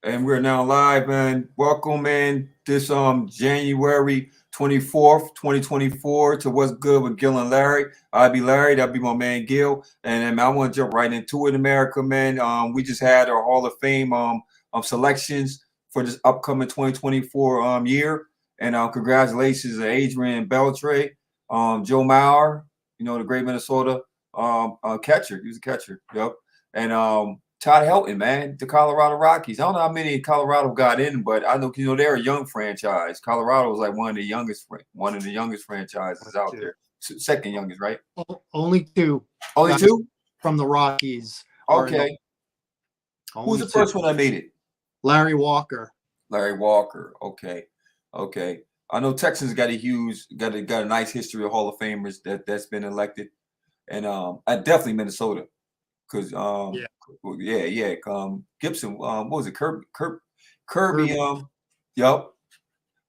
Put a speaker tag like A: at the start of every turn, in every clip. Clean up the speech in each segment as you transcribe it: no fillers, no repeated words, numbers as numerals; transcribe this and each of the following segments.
A: And we're now live, man. Welcome, man. This January 24th, 2024 to What's Good with Gil and Larry. I'll be Larry, that'll be my man Gil. And I want to jump right into it, America, man. We just had our Hall of Fame selections for this upcoming 2024 year. And congratulations to Adrian Beltre, Joe Mauer, the great Minnesota catcher. He was a catcher. Yep. And Todd Helton, man, the Colorado Rockies. I don't know how many Colorado got in, but I know they're a young franchise. Colorado was like one of the youngest franchises out there. Second youngest, right?
B: Only two.
A: Only two
B: from the Rockies.
A: Okay. Who's the first one that made it?
B: Larry Walker.
A: Larry Walker. Okay. I know Texans got a nice history of Hall of Famers that's been elected, and definitely Minnesota. Because Gibson, what was it? Kirby, yep,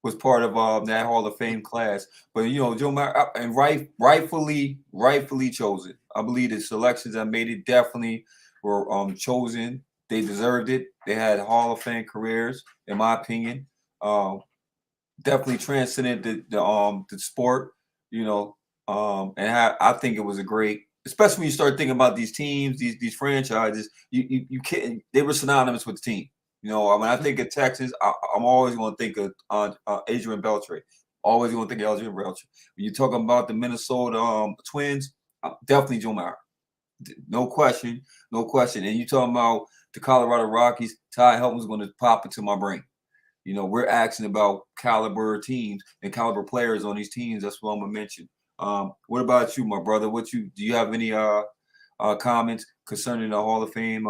A: was part of that Hall of Fame class. But Joe Mauer, and rightfully chosen. I believe the selections that made it definitely were chosen. They deserved it. They had Hall of Fame careers, in my opinion. Definitely transcended the sport, and I think it was a great. Especially when you start thinking about these teams, these franchises, you can't. They were synonymous with the team. When I think of Texans, I'm always going to think of Adrian Beltre. Always going to think of Adrian Beltre. When you're talking about the Minnesota Twins, definitely Joe Mauer. No question. And you talking about the Colorado Rockies, Todd Helton's going to pop into my brain. We're asking about caliber teams and caliber players on these teams. That's what I'm going to mention. What about you, my brother? Do you have any comments concerning the Hall of Fame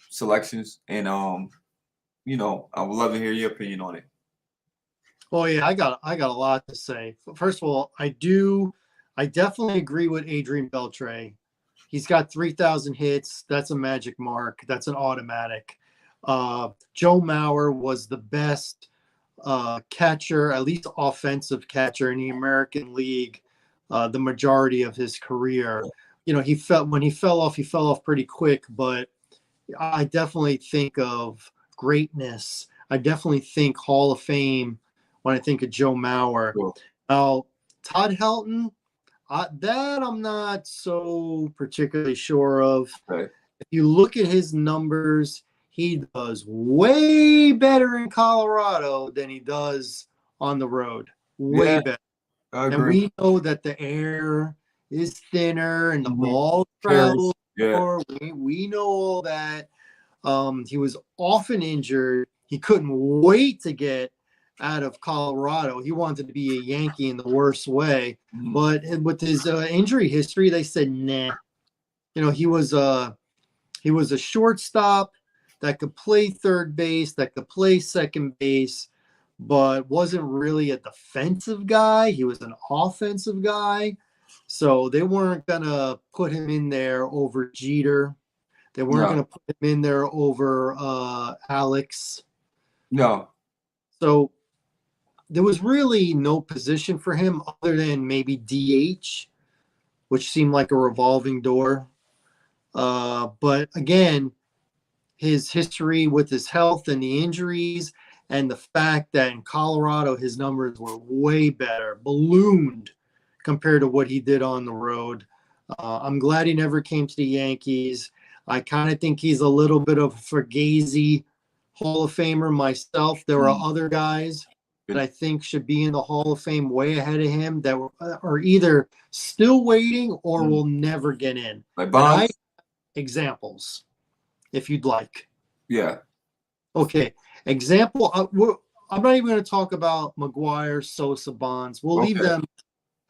A: selections? And I would love to hear your opinion on it.
B: Well, yeah, I got a lot to say. First of all, I definitely agree with Adrian Beltre. He's got 3,000 hits. That's a magic mark. That's an automatic. Joe Mauer was the best catcher, at least offensive catcher in the American League, the majority of his career. When he fell off pretty quick, but I definitely think of greatness. I definitely think Hall of Fame when I think of Joe Mauer.
A: Cool.
B: Now, Todd Helton, that I'm not so particularly sure of.
A: Right.
B: If you look at his numbers, he does way better in Colorado than he does on the road. Way better.
A: I agree.
B: And we know that the air is thinner and the ball travels more. We know all that. He was often injured. He couldn't wait to get out of Colorado. He wanted to be a Yankee in the worst way. Mm-hmm. But with his injury history, they said, nah. He was a shortstop that could play third base, that could play second base, but wasn't really a defensive guy. He was an offensive guy. So they weren't going to put him in there over Jeter. They weren't going to put him in there over Alex.
A: No.
B: So there was really no position for him other than maybe DH, which seemed like a revolving door. But again, his history with his health and the injuries and the fact that in Colorado his numbers were way better, ballooned compared to what he did on the road. I'm glad he never came to the Yankees. I kind of think he's a little bit of a Fugazi Hall of Famer myself. There are other guys that I think should be in the Hall of Fame way ahead of him that are either still waiting or will never get in.
A: Like Bonds?
B: Examples, if you'd like.
A: Yeah.
B: Okay. Example. I'm not even going to talk about McGuire, Sosa, Bonds. We'll leave them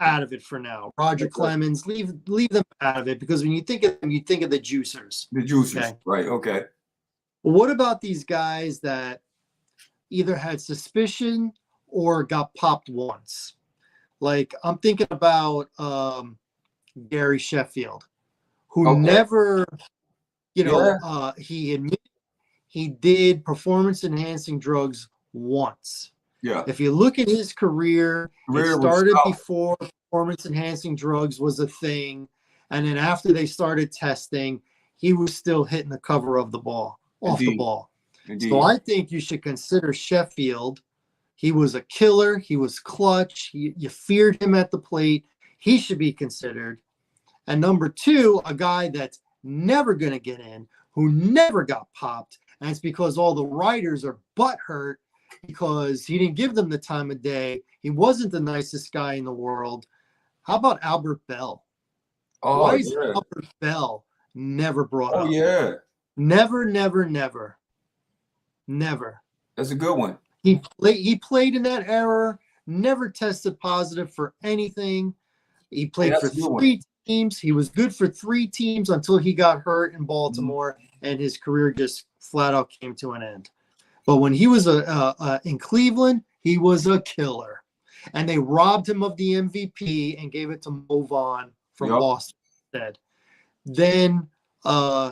B: out of it for now. Roger Clemens, leave them out of it because when you think of them, you think of the juicers.
A: The juicers, right? Okay.
B: Well, what about these guys that either had suspicion or got popped once? Like I'm thinking about Gary Sheffield, who never, he admitted he did performance-enhancing drugs once.
A: Yeah.
B: If you look at his career, it started before performance-enhancing drugs was a thing, and then after they started testing, he was still hitting the cover of the ball. off the
A: Indeed.
B: ball.
A: Indeed.
B: So I think you should consider Sheffield. He was a killer. He was clutch. You feared him at the plate. He should be considered. And number two, a guy that's never going to get in, who never got popped. And it's because all the writers are butthurt because he didn't give them the time of day. He wasn't the nicest guy in the world. How about Albert Bell?
A: Oh,
B: Why is
A: yeah.
B: Albert Bell never brought up?
A: Oh, yeah.
B: Never, never, never. Never.
A: That's a good one.
B: He played in that era, never tested positive for anything. He played for 3 teams. He was good for 3 teams until he got hurt in Baltimore, and his career just flat out came to an end. But when he was in Cleveland, he was a killer. And they robbed him of the MVP and gave it to Mo Vaughn from Boston instead. Then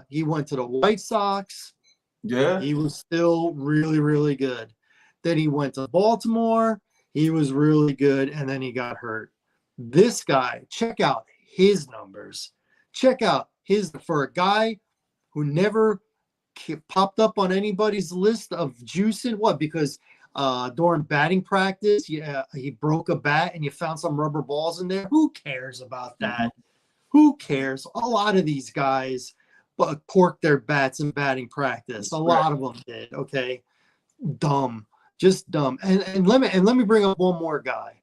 B: he went to the White Sox.
A: Yeah.
B: He was still really, really good. Then he went to Baltimore. He was really good, and then he got hurt. This guy, check out his numbers. Check out for a guy who never popped up on anybody's list of juicing. What? Because during batting practice, he broke a bat and you found some rubber balls in there. Who cares about that? Mm-hmm. Who cares? A lot of these guys corked their bats in batting practice. A lot of them did. Okay, dumb, just dumb. And let me bring up one more guy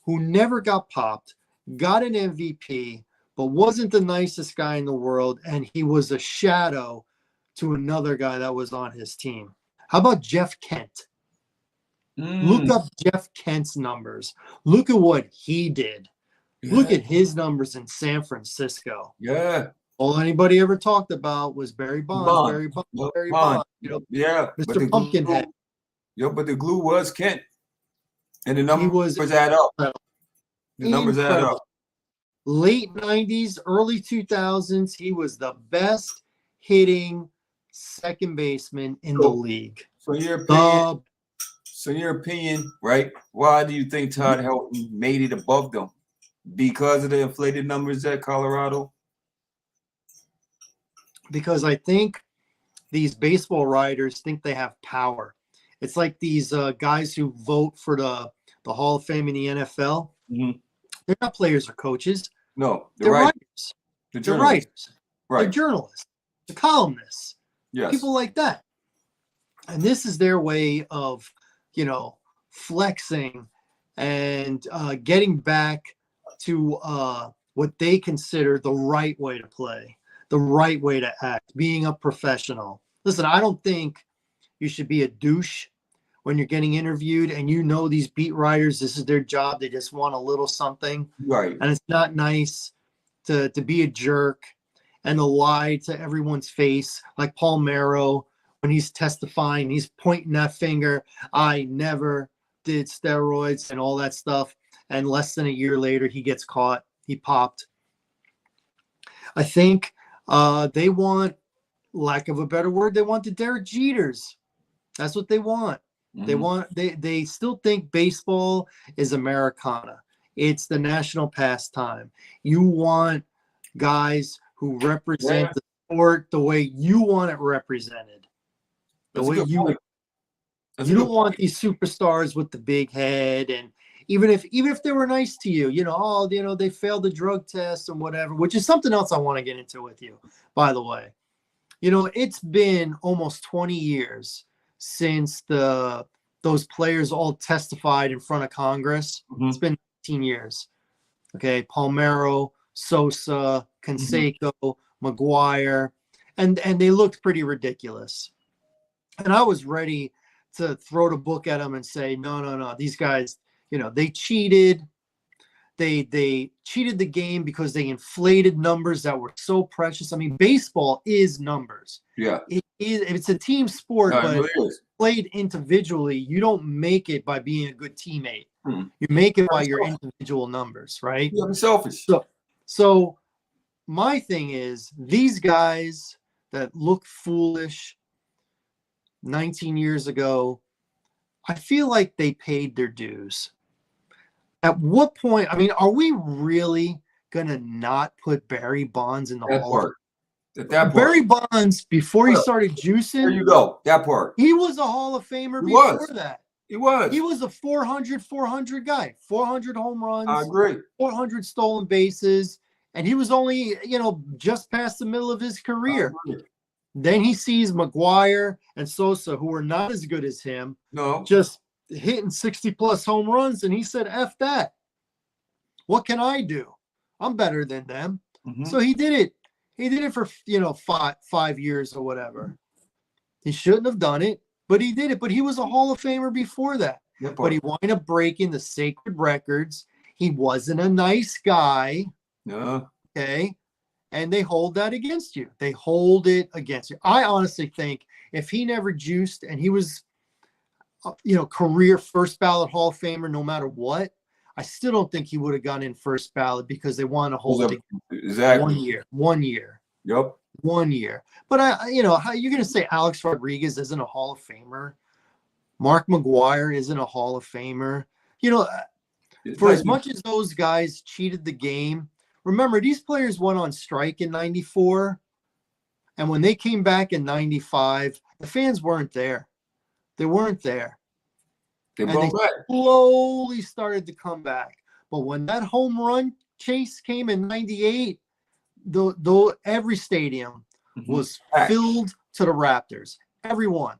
B: who never got popped, got an MVP, but wasn't the nicest guy in the world, and he was a shadow to another guy that was on his team. How about Jeff Kent? Look up Jeff Kent's numbers. Look at what he did. Yeah. Look at his numbers in San Francisco.
A: Yeah.
B: All anybody ever talked about was Barry Bonds. Barry Bonds.
A: Yep.
B: Barry Bonds. You know,
A: yeah.
B: Mr. Pumpkinhead.
A: Yep, but the glue was Kent. And the numbers add up. The numbers add up.
B: Late 90s, early 2000s, he was the best hitting second baseman in the league.
A: So in your opinion, right, why do you think Todd Helton made it above them? Because of the inflated numbers at Colorado?
B: Because I think these baseball writers think they have power. It's like these guys who vote for the Hall of Fame in the NFL. Mm-hmm. They're not players or coaches.
A: No,
B: they're writers.
A: They're
B: writers.
A: Right.
B: They're journalists. They're columnists.
A: Yes.
B: People like that. And this is their way of, flexing and getting back to what they consider the right way to play, the right way to act, being a professional. Listen, I don't think you should be a douche when you're getting interviewed and these beat writers, this is their job. They just want a little something.
A: Right.
B: And it's not nice to be a jerk and to lie to everyone's face, like Paul Mero, when he's testifying, he's pointing that finger. I never did steroids and all that stuff. And less than a year later, he gets caught. He popped. I think they want, lack of a better word, they want the Derek Jeters. That's what they want. Mm-hmm. They still think baseball is Americana. It's the national pastime. You want guys who represent the sport the way you want it represented. The way you don't want these superstars with the big head, and even if they were nice to you, they failed the drug test and whatever, which is something else I want to get into with you, by the way. It's been almost 20 years since those players all testified in front of Congress. Mm-hmm. It's been 19 years. Okay, Palmeiro, Sosa, Canseco, mm-hmm. McGuire, and they looked pretty ridiculous. And I was ready to throw the book at them and say, no, these guys, they cheated. They cheated the game because they inflated numbers that were so precious. I mean, baseball is numbers.
A: Yeah.
B: It's a team sport, but
A: really
B: played individually, you don't make it by being a good teammate. You make it by your individual numbers, right?
A: Yeah, I'm selfish.
B: So my thing is, these guys that look foolish 19 years ago, I feel like they paid their dues. At what point, are we really going to not put Barry Bonds in the Hall of Fame?
A: At that part.
B: Barry Bonds, before he started juicing,
A: there you go. That part.
B: He was a Hall of Famer before that.
A: He was.
B: He was a 400 guy, 400 home runs.
A: I agree.
B: 400 stolen bases. And he was only, just past the middle of his career. Then he sees McGuire and Sosa, who were not as good as him, just hitting 60-plus home runs. And he said, F that. What can I do? I'm better than them. Mm-hmm. So he did it. He did it for, 5 years or whatever. He shouldn't have done it, but he did it. But he was a Hall of Famer before that. But he wound up breaking the sacred records. He wasn't a nice guy.
A: No.
B: Okay. And they hold that against you. They hold it against you. I honestly think if he never juiced and he was, career first ballot Hall of Famer, no matter what, I still don't think he would have gone in first ballot because they want to hold it
A: exactly
B: 1 year.
A: Yep.
B: 1 year. But how you're going to say Alex Rodriguez isn't a Hall of Famer? Mark McGuire isn't a Hall of Famer? For as much as those guys cheated the game, remember, these players went on strike in 94. And when they came back in 95, the fans weren't there. They weren't there. They slowly started to come back. But when that home run chase came in 98, though every stadium was filled to the Raptors. Everyone.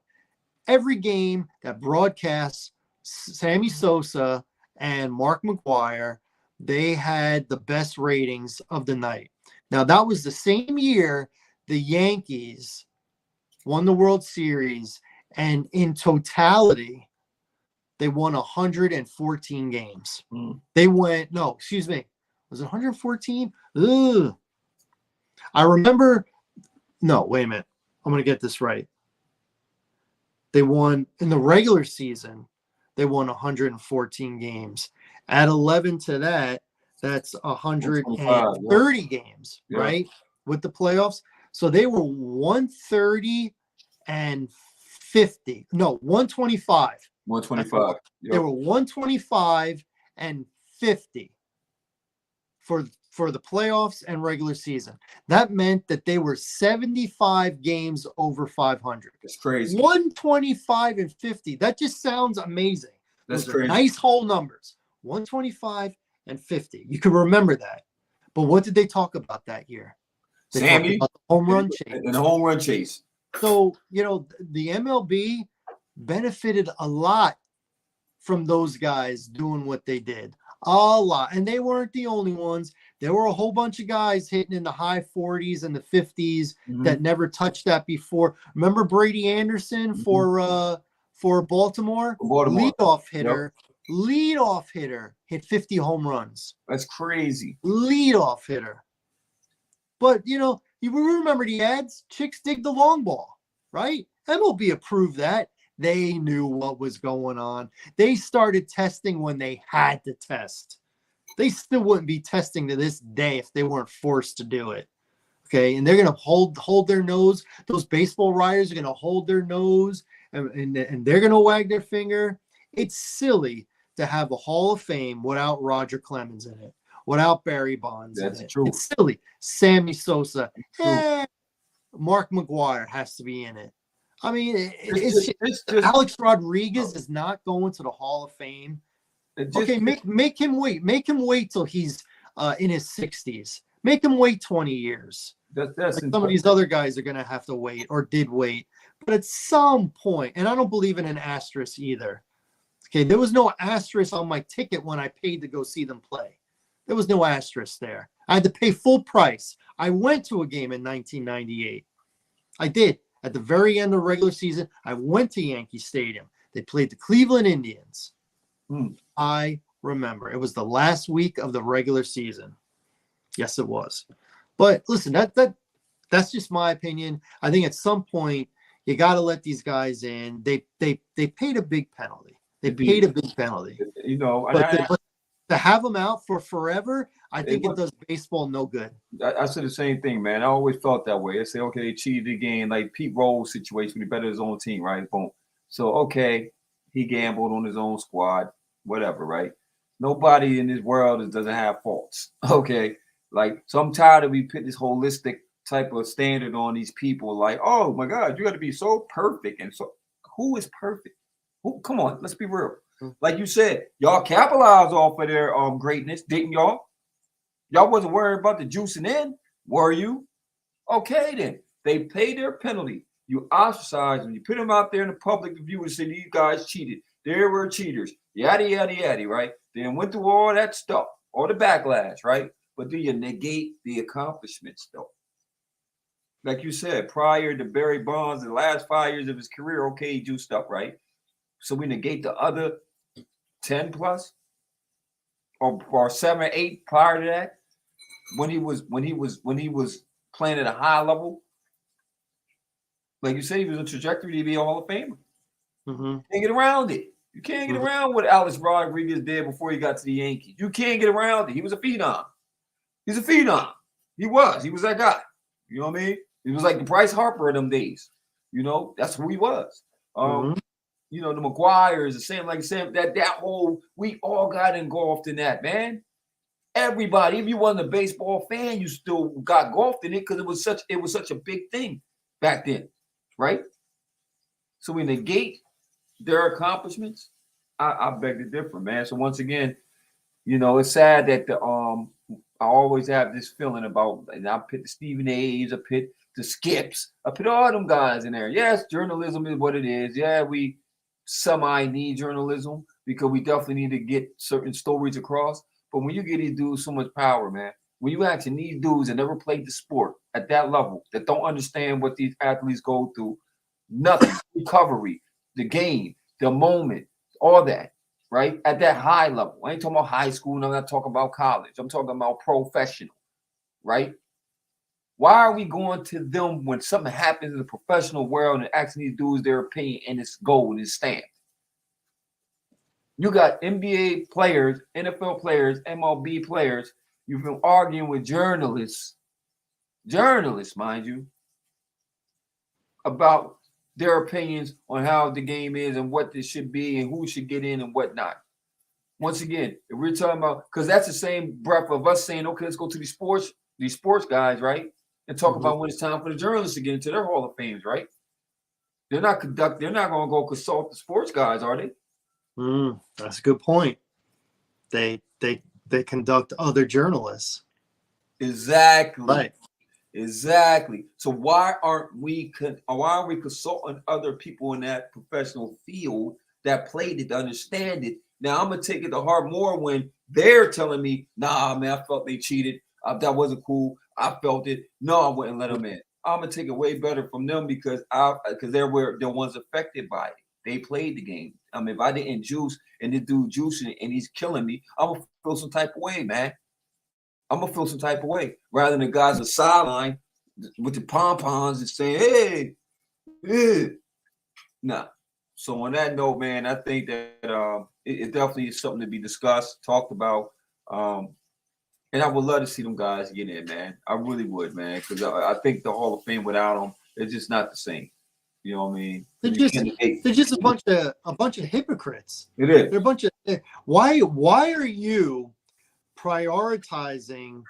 B: Every game that broadcasts Sammy Sosa and Mark McGuire, they had the best ratings of the night. Now, that was the same year the Yankees won the World Series, and in totality, they won 114 games. They went, was it 114? Ugh. I remember, wait a minute. I'm going to get this right. They won, in the regular season, they won 114 games. Add 11 to that, that's 130 games, right? With the playoffs. So they were 130 and 50. No, 125.
A: 125.
B: They were 125 and 50 for the playoffs and regular season. That meant that they were 75 games over 500.
A: That's crazy.
B: 125 and 50. That just sounds amazing.
A: That's crazy.
B: Nice whole numbers. 125 and 50. You can remember that. But what did they talk about that year? They
A: Sammy,
B: talked about the home run chase.
A: And the home run chase.
B: So, the MLB benefited a lot from those guys doing what they did. A lot. And they weren't the only ones. There were a whole bunch of guys hitting in the high 40s and the 50s that never touched that before. Remember Brady Anderson for Baltimore? Leadoff hitter. Yep. Leadoff hitter hit 50 home runs.
A: That's crazy.
B: Leadoff hitter. But, you remember the ads? Chicks dig the long ball, right? MLB approved that. They knew what was going on. They started testing when they had to test. They still wouldn't be testing to this day if they weren't forced to do it. Okay, and they're going to hold their nose. Those baseball writers are going to hold their nose, and they're going to wag their finger. It's silly to have a Hall of Fame without Roger Clemens in it, without Barry Bonds in it. That's true. It's silly. Sammy Sosa. Mark McGuire has to be in it. I mean, it's just Alex Rodriguez is not going to the Hall of Fame. Make him wait. Make him wait till he's in his 60s. Make him wait 20 years.
A: That's
B: some of these other guys are going to have to wait or did wait. But at some point, and I don't believe in an asterisk either. Okay, there was no asterisk on my ticket when I paid to go see them play. There was no asterisk there. I had to pay full price. I went to a game in 1998. I did. At the very end of the regular season, I went to Yankee Stadium. They played the Cleveland Indians. I remember. It was the last week of the regular season. Yes, it was. But listen, that's just my opinion. I think at some point you got to let these guys in. They paid a big penalty. But to have them out for forever, I think it does baseball no good.
A: I said the same thing, man. I always felt that way. They say, okay, they cheated the game, like Pete Rose situation. He betted his own team, right? Boom. So, okay, he gambled on his own squad, whatever, right? Nobody in this world doesn't have faults, okay? So I'm tired of we put this holistic type of standard on these people. Like, oh my God, you got to be so perfect. And so, who is perfect? Who? Come on, let's be real. Like you said, y'all capitalized off of their greatness, didn't y'all? Y'all wasn't worried about the juicing in, were you? Okay, then they paid their penalty. You ostracized them. You put them out there in the public view and said these guys cheated. They were cheaters. Yada yada yada. Right? Then went through all that stuff, all the backlash. Right? But do you negate the accomplishments though? Like you said, prior to Barry Bonds, the last 5 years of his career, okay, he juiced up, right? So we negate the other 10 plus, or 7 or 8 prior to that, when he was playing at a high level. Like you said, he was on trajectory to be a Hall of Famer.
B: Mm-hmm.
A: Can't get around it. You can't get around what Alex Rodriguez did before he got to the Yankees. You can't get around it. He was a phenom. He's a phenom. He was that guy. You know what I mean? He was like the Bryce Harper of them days. You know, that's who he was. You know, the McGuires, the same, like Sam, that whole, we all got engulfed in that, man. Everybody, if you wasn't a baseball fan, you still got engulfed in it because it was such a big thing back then, right? So we negate their accomplishments. I beg to differ, man. So once again, you know, it's sad that I always have this feeling about, and I put the Stephen A's, I put the Skips, I put all them guys in there. Yes, journalism is what it is. Yeah, we semi-need journalism because we definitely need to get certain stories across. But when you get these dudes so much power, man, when you actually these dudes that never played the sport at that level, that don't understand what these athletes go through, nothing, recovery, the game, the moment, all that, right? At that high level. I ain't talking about high school, and I'm not talking about college. I'm talking about professional, right? Why are we going to them when something happens in the professional world and asking these dudes their opinion and it's gold and it's stamped? You got NBA players, NFL players, MLB players. You've been arguing with journalists, mind you, about their opinions on how the game is and what this should be and who should get in and whatnot. Once again, if we're talking about, because that's the same breath of us saying, okay, let's go to these sports guys, right? And talk about when it's time for the journalists to get into their Hall of Fames, right? They're not going to go consult the sports guys, are they?
B: That's a good point. They conduct other journalists.
A: Exactly.
B: Right.
A: Exactly. So why are we consulting other people in that professional field that played it to understand it? Now I'm gonna take it to heart more when they're telling me, nah, man, I felt they cheated. That wasn't cool. I felt it. No, I wouldn't let them in. I'm gonna take it way better from them because they're the ones affected by it. They played the game. I mean, if I didn't juice and this dude juicing and he's killing me, I'm gonna feel some type of way, man. I'm gonna feel some type of way rather than the guys on the sideline with the pom-poms and saying, hey. Nah. So on that note, man, I think that it definitely is something to be discussed, talked about. And I would love to see them guys get in, man. I really would, man, because I think the Hall of Fame without them is just not the same. You know what I mean?
B: They're just a bunch of hypocrites.
A: It is.
B: They're a bunch of why are you prioritizing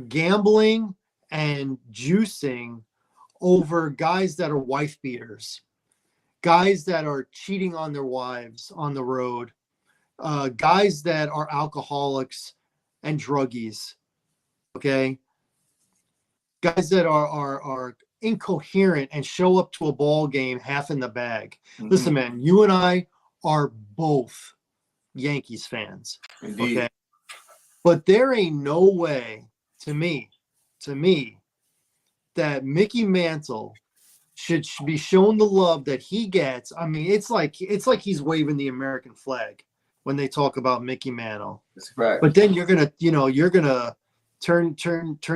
B: gambling and juicing over guys that are wife beaters, guys that are cheating on their wives on the road, guys that are alcoholics and druggies, okay? Guys that are incoherent and show up to a ball game half in the bag. Mm-hmm. Listen, man, you and I are both Yankees fans.
A: Indeed.
B: Okay? But there ain't no way to me, that Mickey Mantle should be shown the love that he gets. I mean, it's like he's waving the American flag when they talk about Mickey Mantle.
A: That's right.
B: But then you're gonna turn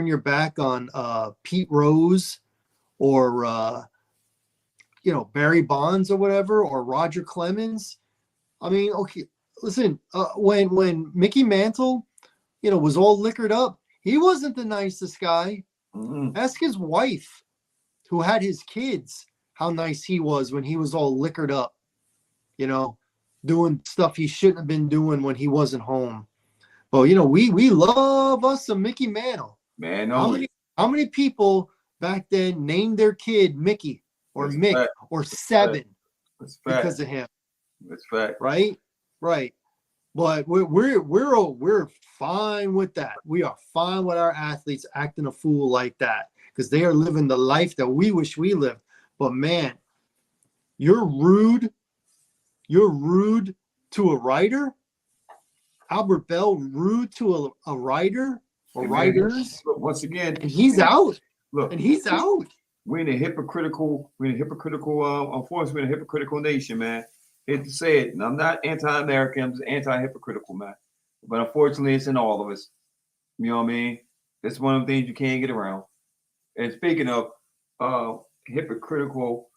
B: your back on Pete Rose or Barry Bonds or whatever, or Roger Clemens. I mean, okay, listen, when Mickey Mantle, was all liquored up, he wasn't the nicest guy.
A: Mm-hmm.
B: Ask his wife, who had his kids, how nice he was when he was all liquored up, doing stuff he shouldn't have been doing when he wasn't home. Well, we love us some Mickey Mantle.
A: Man,
B: how many people back then named their kid Mickey or
A: That's
B: Mick
A: fact.
B: or Seven
A: That's
B: because
A: fact.
B: of him.
A: That's fact.
B: Right? Right. But we're fine with that. We are fine with our athletes acting a fool like that because they are living the life that we wish we lived. But man, you're rude to a writer. Albert Bell rude to a writer or writers,
A: Look, once again,
B: and he's out.
A: Look,
B: And he's out.
A: We're in a hypocritical, unfortunately, we're in a hypocritical nation, man. Hate to say it, and I'm not anti-American, I'm just anti-hypocritical, man. But unfortunately, it's in all of us. You know what I mean? It's one of the things you can't get around. And speaking of hypocritical,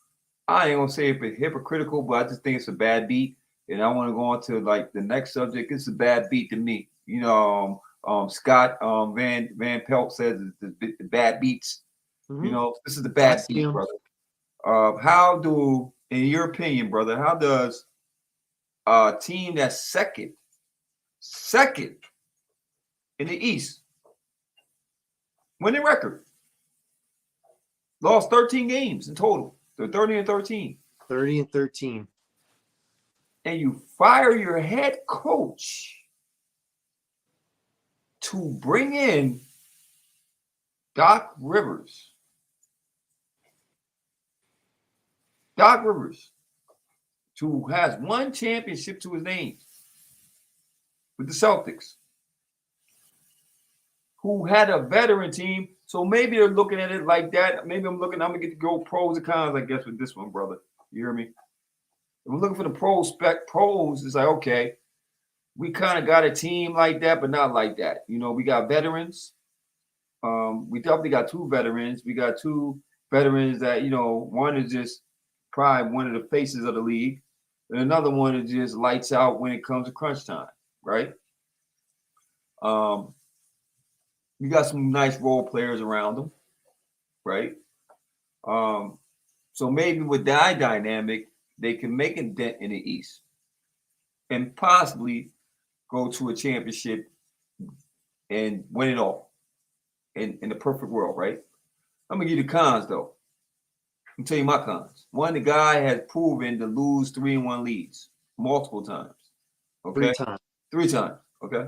A: I ain't gonna say it's hypocritical, but I just think it's a bad beat. And I want to go on to like the next subject. It's a bad beat to me. You know, Scott Van Pelt says the bad beats.
B: Mm-hmm.
A: You know, this is the bad beat, brother. How do, in your opinion, brother, how does a team that's second in the East, winning record, lost 13 games in total, they're 30-13.
B: 30-13.
A: And you fire your head coach to bring in Doc Rivers. Doc Rivers, who has one championship to his name with the Celtics, who had a veteran team. So maybe they're looking at it like that. Maybe I'm going to get to go pros and cons, I guess, with this one, brother. You hear me? If we're looking for the pros, it's like, okay, we kind of got a team like that, but not like that. You know, we got veterans. We definitely got two veterans. We got two veterans that, you know, one is just probably one of the faces of the league, and another one is just lights out when it comes to crunch time, right? You got some nice role players around them, right? So maybe with that dynamic, they can make a dent in the East and possibly go to a championship and win it all in the perfect world, right? I'm gonna give you the cons though. I'm tell you my cons. One, the guy has proven to lose 3-1 leads multiple times. Okay, 3 times. Okay.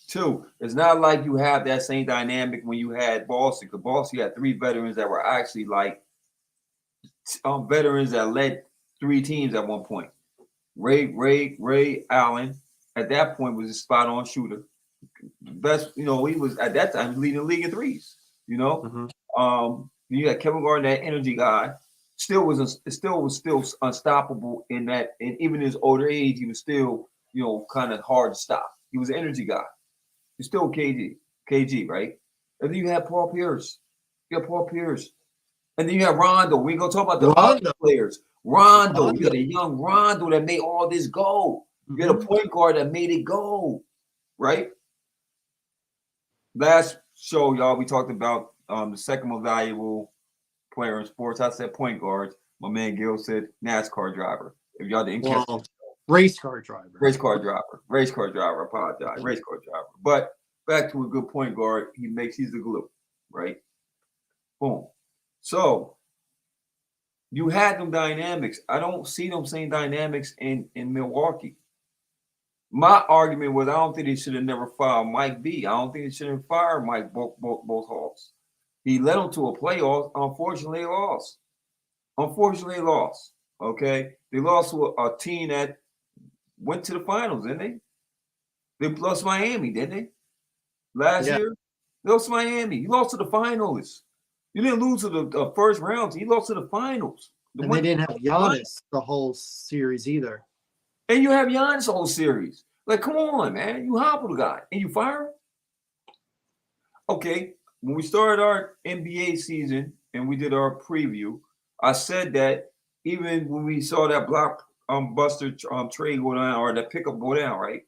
A: Two, it's not like you have that same dynamic when you had Boston, because Boston had 3 veterans that were actually like veterans that led 3 teams at one point. Ray Allen at that point was a spot on shooter. Best, you know, he was at that time leading the league in threes. You know, you got Kevin Garnett, that energy guy, still was unstoppable in that, and even in his older age, he was still, you know, kind of hard to stop. He was an energy guy. He's still KG, right? And then you have Paul Pierce. You got Paul Pierce. And then you have Rondo. We ain't gonna talk about the other players. Rondo. You got a young Rondo that made all this go. You got a point guard that made it go, right? Last show, y'all, we talked about the second most valuable player in sports. I said point guards. My man Gil said NASCAR driver. If y'all didn't catch it.
B: Race car driver.
A: I apologize. Race car driver. But back to a good point guard, he's the glue, right? Boom. So you had them dynamics. I don't see them same dynamics in Milwaukee. My argument was I don't think they should have never fired Mike B. I don't think they should have fired Mike both Halls. He led them to a playoff. Unfortunately, they lost. Okay, they lost to a team that went to the finals, didn't they? They lost Miami, didn't they? Last year, they lost Miami. You lost to the finals. You didn't lose to the first round. You lost to the finals.
B: And they didn't have Giannis the whole series either.
A: And you have Giannis the whole series. Like, come on, man. You hobble the guy and you fire him? Okay, when we started our NBA season and we did our preview, I said that even when we saw that blockbuster trade go down, or that pickup go down, right?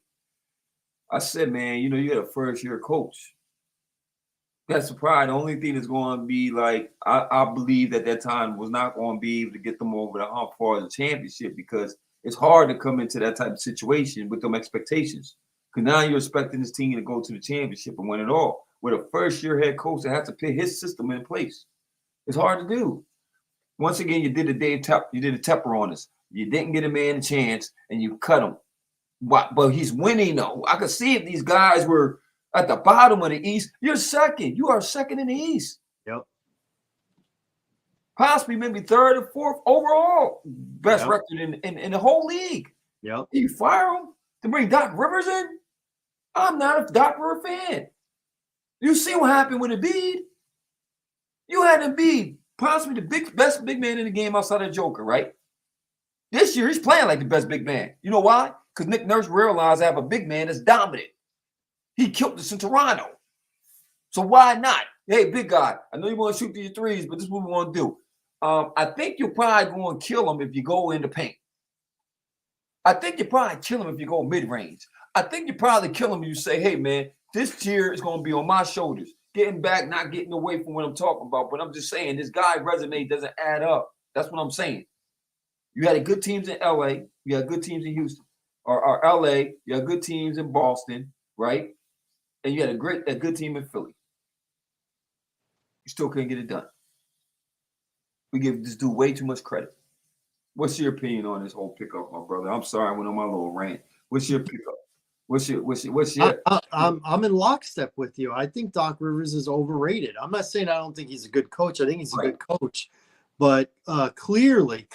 A: I said, man, you know, you got a first-year coach. That's probably the only thing that's going to be like, I believe at that time was not going to be able to get them over the hump for the championship, because it's hard to come into that type of situation with them expectations. Because now you're expecting this team to go to the championship and win it all. with a first-year head coach that has to put his system in place. It's hard to do. Once again, you did a Tepper on us. You didn't get a man a chance, and you cut him. But he's winning, though. I could see if these guys were at the bottom of the East. You're second. You are second in the East.
B: Yep.
A: Possibly maybe third or fourth overall best record in the whole league.
B: Yep.
A: You fire him to bring Doc Rivers in? I'm not a Doc Rivers fan. You see what happened with Embiid? You had Embiid, possibly the best big man in the game outside of Joker, right? This year, he's playing like the best big man. You know why? Because Nick Nurse realized I have a big man that's dominant. He killed us in Toronto. So why not? Hey, big guy, I know you want to shoot these threes, but this is what we want to do. I think you're probably going to kill him if you go in the paint. I think you probably kill him if you go mid-range. I think you probably kill him if you say, hey, man, this tier is going to be on my shoulders. Getting back, not getting away from what I'm talking about. But I'm just saying this guy's resume doesn't add up. That's what I'm saying. You had good teams in LA. You had good teams in Houston. Or LA. You had good teams in Boston, right? And you had a good team in Philly. You still couldn't get it done. We give this dude way too much credit. What's your opinion on this whole pickup, my brother? I'm sorry, I went on my little rant. What's your pickup? What's your?
B: I'm in lockstep with you. I think Doc Rivers is overrated. I'm not saying I don't think he's a good coach. I think he's a good coach, but clearly,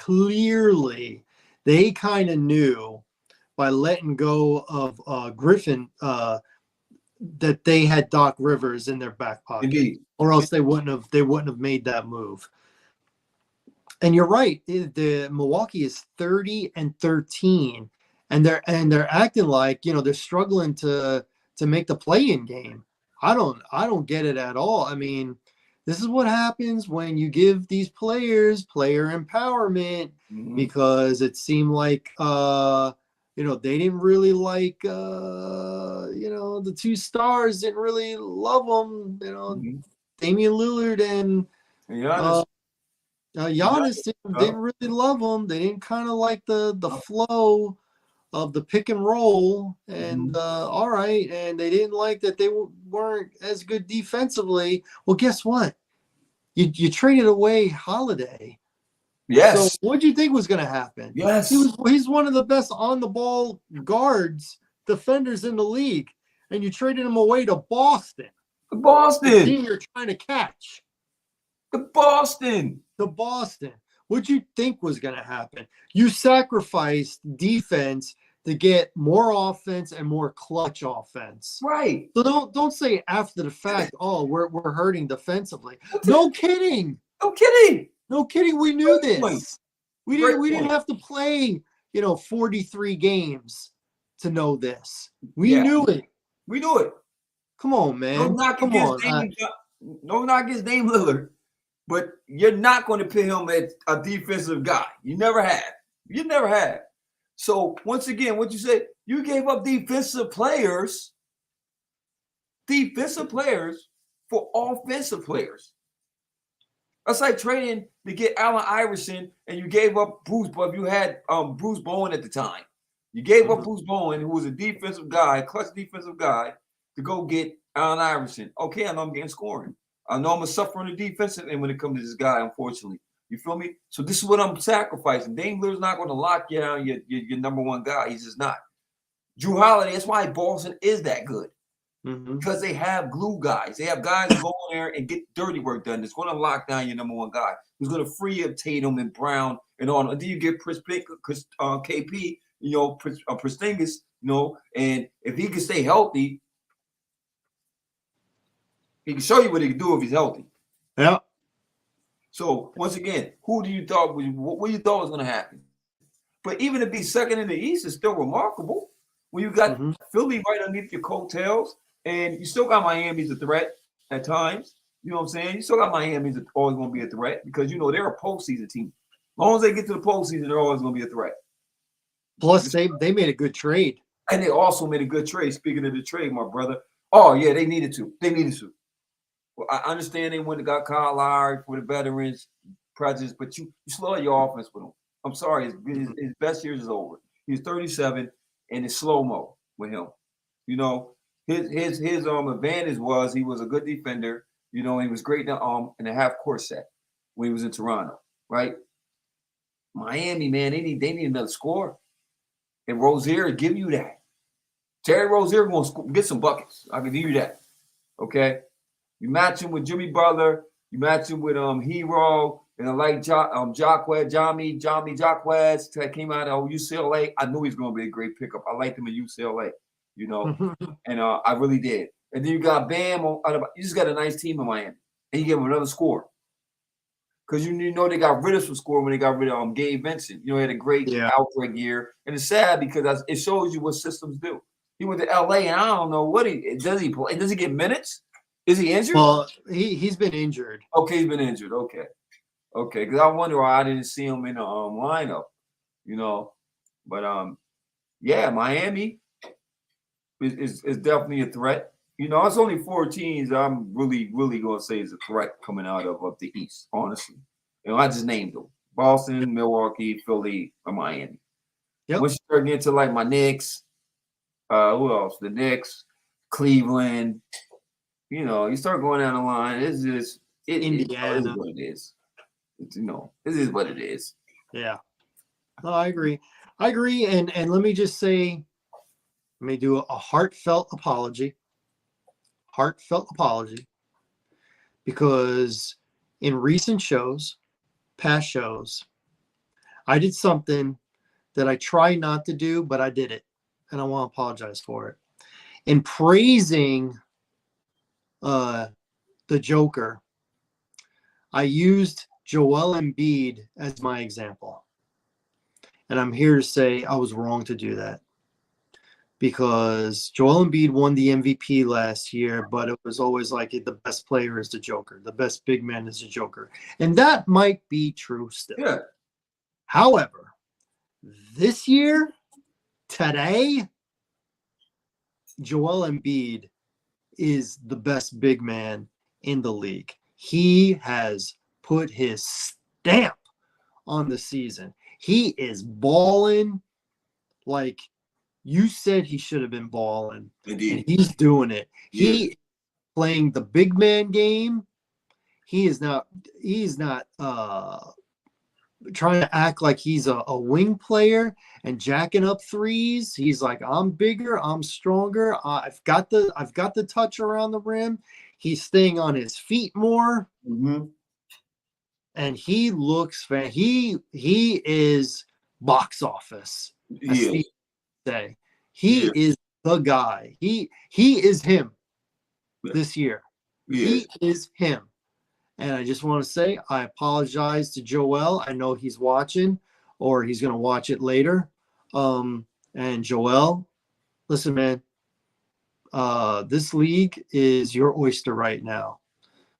B: they kind of knew by letting go of Griffin that they had Doc Rivers in their back pocket,
A: Indeed.
B: Or else they wouldn't have made that move. And you're right. The Milwaukee is 30-13. And they're acting like, they're struggling to make the play-in game. I don't get it at all. I mean, this is what happens when you give these players player empowerment, because it seemed like they didn't really like the two stars didn't really love them. Damian Lillard and Giannis didn't really love them. They didn't kind of like the flow of the pick and roll, and all right, and they didn't like that they weren't as good defensively. Well, guess what? You traded away Holiday.
A: Yes.
B: So what do you think was going to happen?
A: Yes.
B: He's one of the best on the ball guards, defenders in the league, and you traded him away to Boston. The team you're trying to catch.
A: Boston.
B: What'd you think was going to happen? You sacrificed defense to get more offense and more clutch offense.
A: Right.
B: So don't say after the fact, oh, we're hurting defensively. No kidding. We knew this. We didn't have to play, 43 games to know this. We knew it.
A: We knew it.
B: Come on, man.
A: No knock against Dame Lillard. But you're not going to put him as a defensive guy. You never have. So once again, what you said, you gave up defensive players for offensive players. That's like trading to get Allen Iverson, and you gave up Bruce, but you had Bruce Bowen at the time. You gave up Bruce Bowen, who was a defensive guy, clutch defensive guy, to go get Allen Iverson. Okay, I know I'm getting scoring. I know I'm going to suffer on the defensive end when it comes to this guy, unfortunately. You feel me? So this is what I'm sacrificing. Dame Lillard's not going to lock you down your number one guy. He's just not. Drew Holiday, that's why Boston is that good. Because they have glue guys. They have guys who go in there and get dirty work done. It's going to lock down your number one guy. Who's going to free up Tatum and Brown and all. And then you get KP, Porzingis, and if he can stay healthy, he can show you what he can do if he's healthy.
B: Yeah.
A: So once again, what you thought was going to happen? But even to be second in the East is still remarkable. When you got Philly right underneath your coattails, and you still got Miami as a threat at times. You know what I'm saying? You still got Miami as always going to be a threat because they're a postseason team. As long as they get to the postseason, they're always going to be a threat.
B: Plus, they made a good trade,
A: and they also made a good trade. Speaking of the trade, my brother. Oh yeah, they needed to. Well, I understand they went and got Kyle Lowry for the veterans prejudice, but you slow your offense with him. I'm sorry, his best years is over. He's 37, and it's slow-mo with him. his advantage was he was a good defender. You know, he was great in the half court set when he was in Toronto, right? Miami, man, they need another score. And Rozier give you that. Terry Rozier going to get some buckets. I can give you that. Okay? You match him with Jimmy Butler. You match him with Hero. And I like Jacquez that came out of UCLA. I knew he was going to be a great pickup. I liked him at UCLA, you know. And I really did. And then you got Bam. You just got a nice team in Miami. And you give him another score. Because you know they got rid of some score when they got rid of Gabe Vincent. You know, he had a great outbreak year. And it's sad because it shows you what systems do. He went to LA and I don't know what does he play? Does he get minutes? Is he injured?
B: Well, he's been injured.
A: Okay, he's been injured. Okay. Because I wonder why I didn't see him in the lineup, you know. But yeah, Miami is definitely a threat. You know, it's only 4 teams I'm really gonna say is a threat coming out of the East, honestly. You know, I just named them: Boston, Milwaukee, Philly, or Miami.
B: Yep.
A: Once you start getting to like my Knicks, who else? The Knicks, Cleveland. You know, you start going down the line. It's just
B: Indiana.
A: It is what it is. You know, this is what it is.
B: Yeah. No, I agree. And let me just say, let me do a heartfelt apology. Because in recent shows, past shows, I did something that I try not to do, but I did it. And I want to apologize for it. In praising the Joker, I used Joel Embiid as my example. And I'm here to say I was wrong to do that. Because Joel Embiid won the MVP last year, but it was always like the best player is the Joker. The best big man is the Joker. And that might be true still.
A: Yeah.
B: However, this year, today, Joel Embiid is the best big man in the league. He has put his stamp on the season. He is balling like you said he should have been balling.
A: Indeed.
B: And he's doing it.
A: Yeah.
B: He playing the big man game. He's not trying to act like he's a wing player and jacking up threes. He's like, I'm bigger, I'm stronger. I've got the touch around the rim. He's staying on his feet more.
A: Mm-hmm.
B: And he looks he is box office. He is the guy. He is him this year.
A: Yeah.
B: He is him. And I just want to say I apologize to Joel. I know he's watching or he's going to watch it later. And Joel, listen, man, this league is your oyster right now.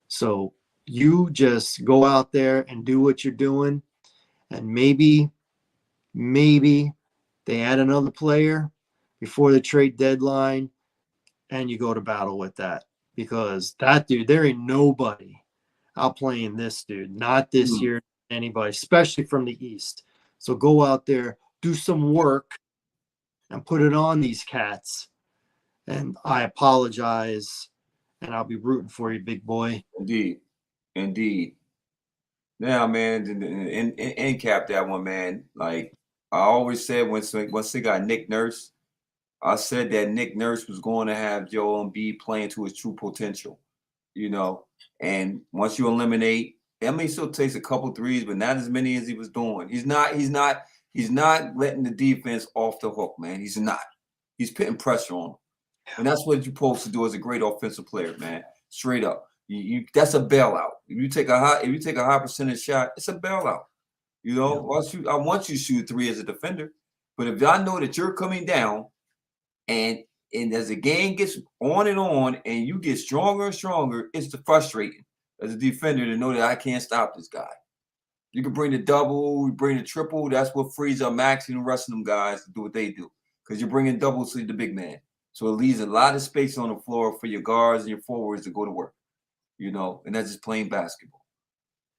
B: So you just go out there and do what you're doing. And maybe they add another player before the trade deadline and you go to battle with that. Because that dude, there ain't nobody outplaying this dude. Not this year, anybody, especially from the East. So go out there, do some work, and put it on these cats. And I apologize, and I'll be rooting for you, big boy.
A: Indeed. Now, man, and cap that one, man. Like I always said, once they got Nick Nurse, I said that Nick Nurse was going to have Joel Embiid playing to his true potential, you know. And once you eliminate, I mean, he still takes a couple threes, but not as many as he was doing. He's not letting the defense off the hook, man. He's not. He's putting pressure on him. And that's what you're supposed to do as a great offensive player, man. Straight up. That's a bailout. If you take a high percentage shot, it's a bailout. You know, I want you to shoot 3 as a defender. But if I know that you're coming down and as the game gets on and you get stronger and stronger, it's frustrating as a defender to know that I can't stop this guy. You can bring the double, you bring the triple. That's what frees up Max and the rest of them guys to do what they do. Because you're bringing doubles to the big man. So it leaves a lot of space on the floor for your guards and your forwards to go to work. You know, and that's just playing basketball.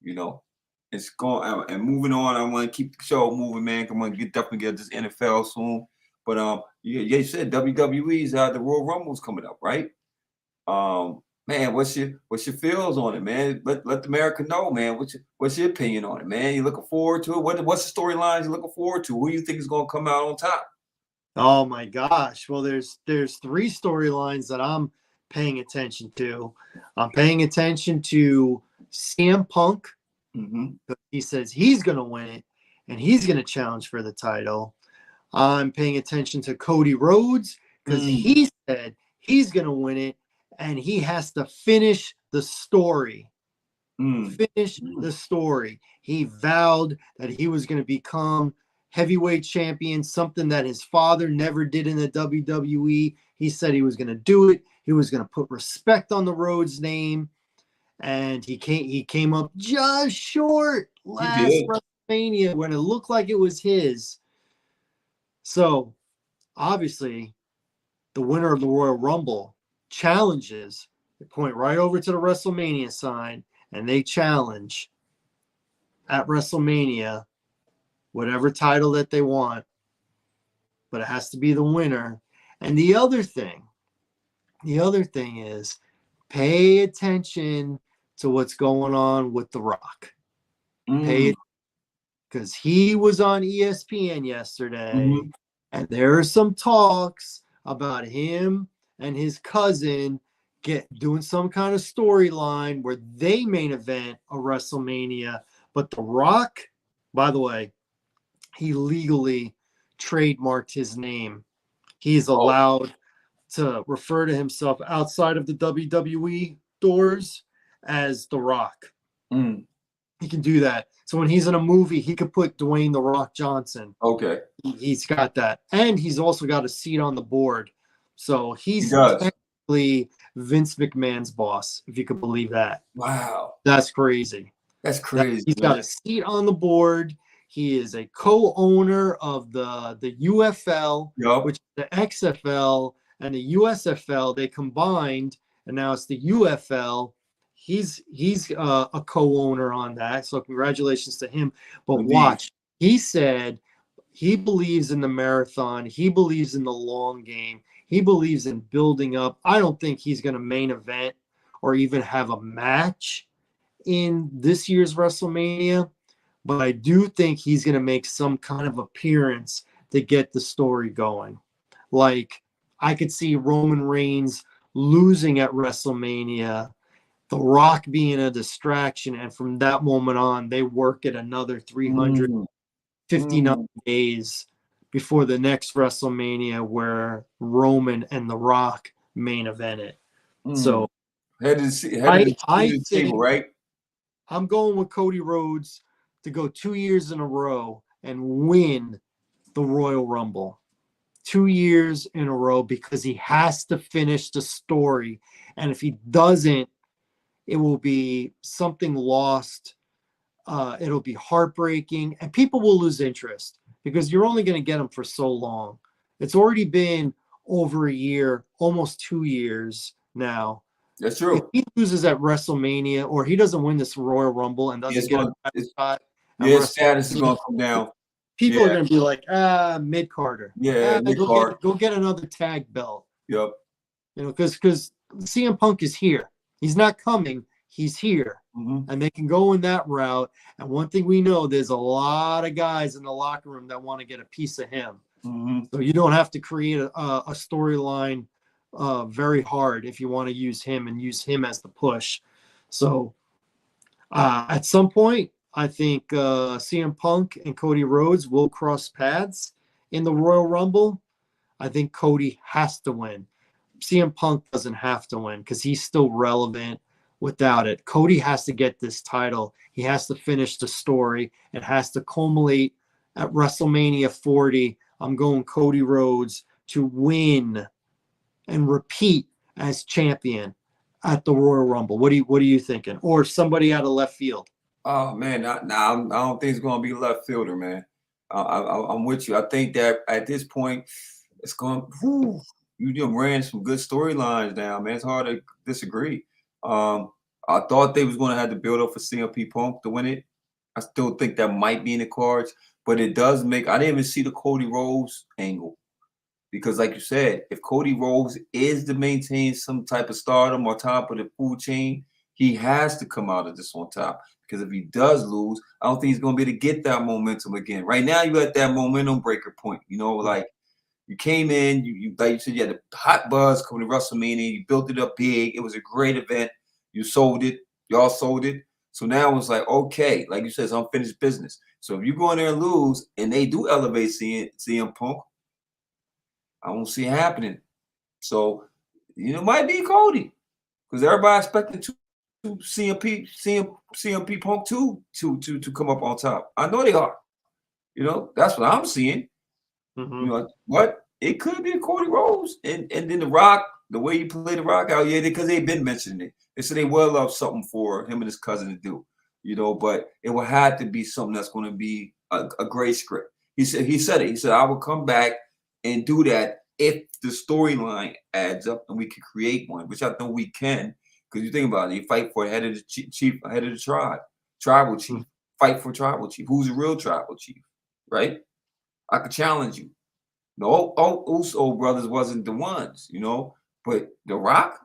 A: You know, it's going and moving on. I want to keep the show moving, man. I'm going to definitely get this NFL soon. But you said WWE's the Royal Rumble's coming up, right? Man, what's your feels on it, man? Let America know, man. What's your opinion on it, man? You looking forward to it? What's the storylines you looking forward to? Who do you think is gonna come out on top?
B: Oh my gosh. Well, there's three storylines that I'm paying attention to. I'm paying attention to CM Punk. He says he's going to win it and he's going to challenge for the title. I'm paying attention to Cody Rhodes because he said he's going to win it and he has to finish the story. Finish the story. He vowed that he was going to become heavyweight champion, something that his father never did in the WWE. He said he was going to do it. He was going to put respect on the Rhodes name, and he came up just short last WrestleMania when it looked like it was his. So obviously, the winner of the Royal Rumble challenges. They point right over to the WrestleMania sign, and they challenge at WrestleMania whatever title that they want, but it has to be the winner. And the other thing is pay attention to what's going on with The Rock. Because he was on ESPN yesterday, and there are some talks about him and his cousin doing some kind of storyline where they main event a WrestleMania. But The Rock, by the way, he legally trademarked his name. He's allowed to refer to himself outside of the WWE doors as The Rock. He can do that. So when he's in a movie, he could put Dwayne The Rock Johnson.
A: Okay.
B: He's got that. And he's also got a seat on the board. So he's technically Vince McMahon's boss, if you could believe that.
A: Wow.
B: That's crazy.
A: That's crazy.
B: He's got a seat on the board. He is a co-owner of the UFL, which is the XFL and the USFL. They combined, and now it's the UFL. He's a co-owner on that, so congratulations to him. But watch, he said he believes in the marathon. He believes in the long game. He believes in building up. I don't think he's going to main event or even have a match in this year's WrestleMania. But I do think he's going to make some kind of appearance to get the story going. Like, I could see Roman Reigns losing at WrestleMania, The Rock being a distraction, and from that moment on, they work it another 359 days before the next WrestleMania where Roman and The Rock main event it. So, I think,
A: right?
B: I'm going with Cody Rhodes to go 2 years in a row and win the Royal Rumble. 2 years in a row because he has to finish the story. And if he doesn't, it will be something lost. It'll be heartbreaking and people will lose interest because you're only going to get him for so long. It's already been over a year, almost 2 years now.
A: That's true.
B: If he loses at WrestleMania or he doesn't win this Royal Rumble and doesn't get a shot,
A: his status is going to come down.
B: People are going to be like, mid-Carter.
A: Mid-Carter.
B: Go get another tag belt.
A: Yep.
B: You know, because CM Punk is here. He's not coming. He's here. And they can go in that route. And one thing we know, there's a lot of guys in the locker room that want to get a piece of him. So you don't have to create a storyline very hard if you want to use him and use him as the push. So at some point, I think CM Punk and Cody Rhodes will cross paths in the Royal Rumble. I think Cody has to win. CM Punk doesn't have to win because he's still relevant without it. Cody has to get this title. He has to finish the story. It has to culminate at WrestleMania 40. I'm going Cody Rhodes to win and repeat as champion at the Royal Rumble. What are you thinking? Or somebody out of left field?
A: Oh man, I don't think it's gonna be left fielder, man. I'm with you. I think that at this point, it's going. You ran some good storylines down, man. It's hard to disagree. I thought they was going to have to build up for CM Punk to win it. I still think that might be in the cards, but it does make. I didn't even see the Cody Rhodes angle. Because, like you said, if Cody Rhodes is to maintain some type of stardom or top of the food chain, he has to come out of this on top. Because if he does lose, I don't think he's going to be able to get that momentum again. Right now, you're at that momentum breaker point. You know, like you came in, you like you said, you had a hot buzz coming to WrestleMania. You built it up big. It was a great event. You sold it. Y'all sold it. So now it's like, okay, like you said, it's unfinished business. So if you go in there and lose, and they do elevate CM Punk, I don't see it happening. So, you know, it might be Cody. Because everybody expected to CMP Punk to come up on top. I know they are. You know, that's what I'm seeing.
B: Mm-hmm.
A: You know, but it could be Cody Rhodes. And then The Rock, the way you play The Rock out, yeah, because they've been mentioning it. They said they will have something for him and his cousin to do. You know, but it will have to be something that's going to be a great script. He said it. He said, I will come back and do that if the storyline adds up and we can create one, which I know we can. Because you think about it, you fight for head of the chief, head of the tribe, tribal chief. Mm-hmm. Fight for tribal chief. Who's the real tribal chief, right? I could challenge you. The Uso brothers wasn't the ones, you know, but The Rock,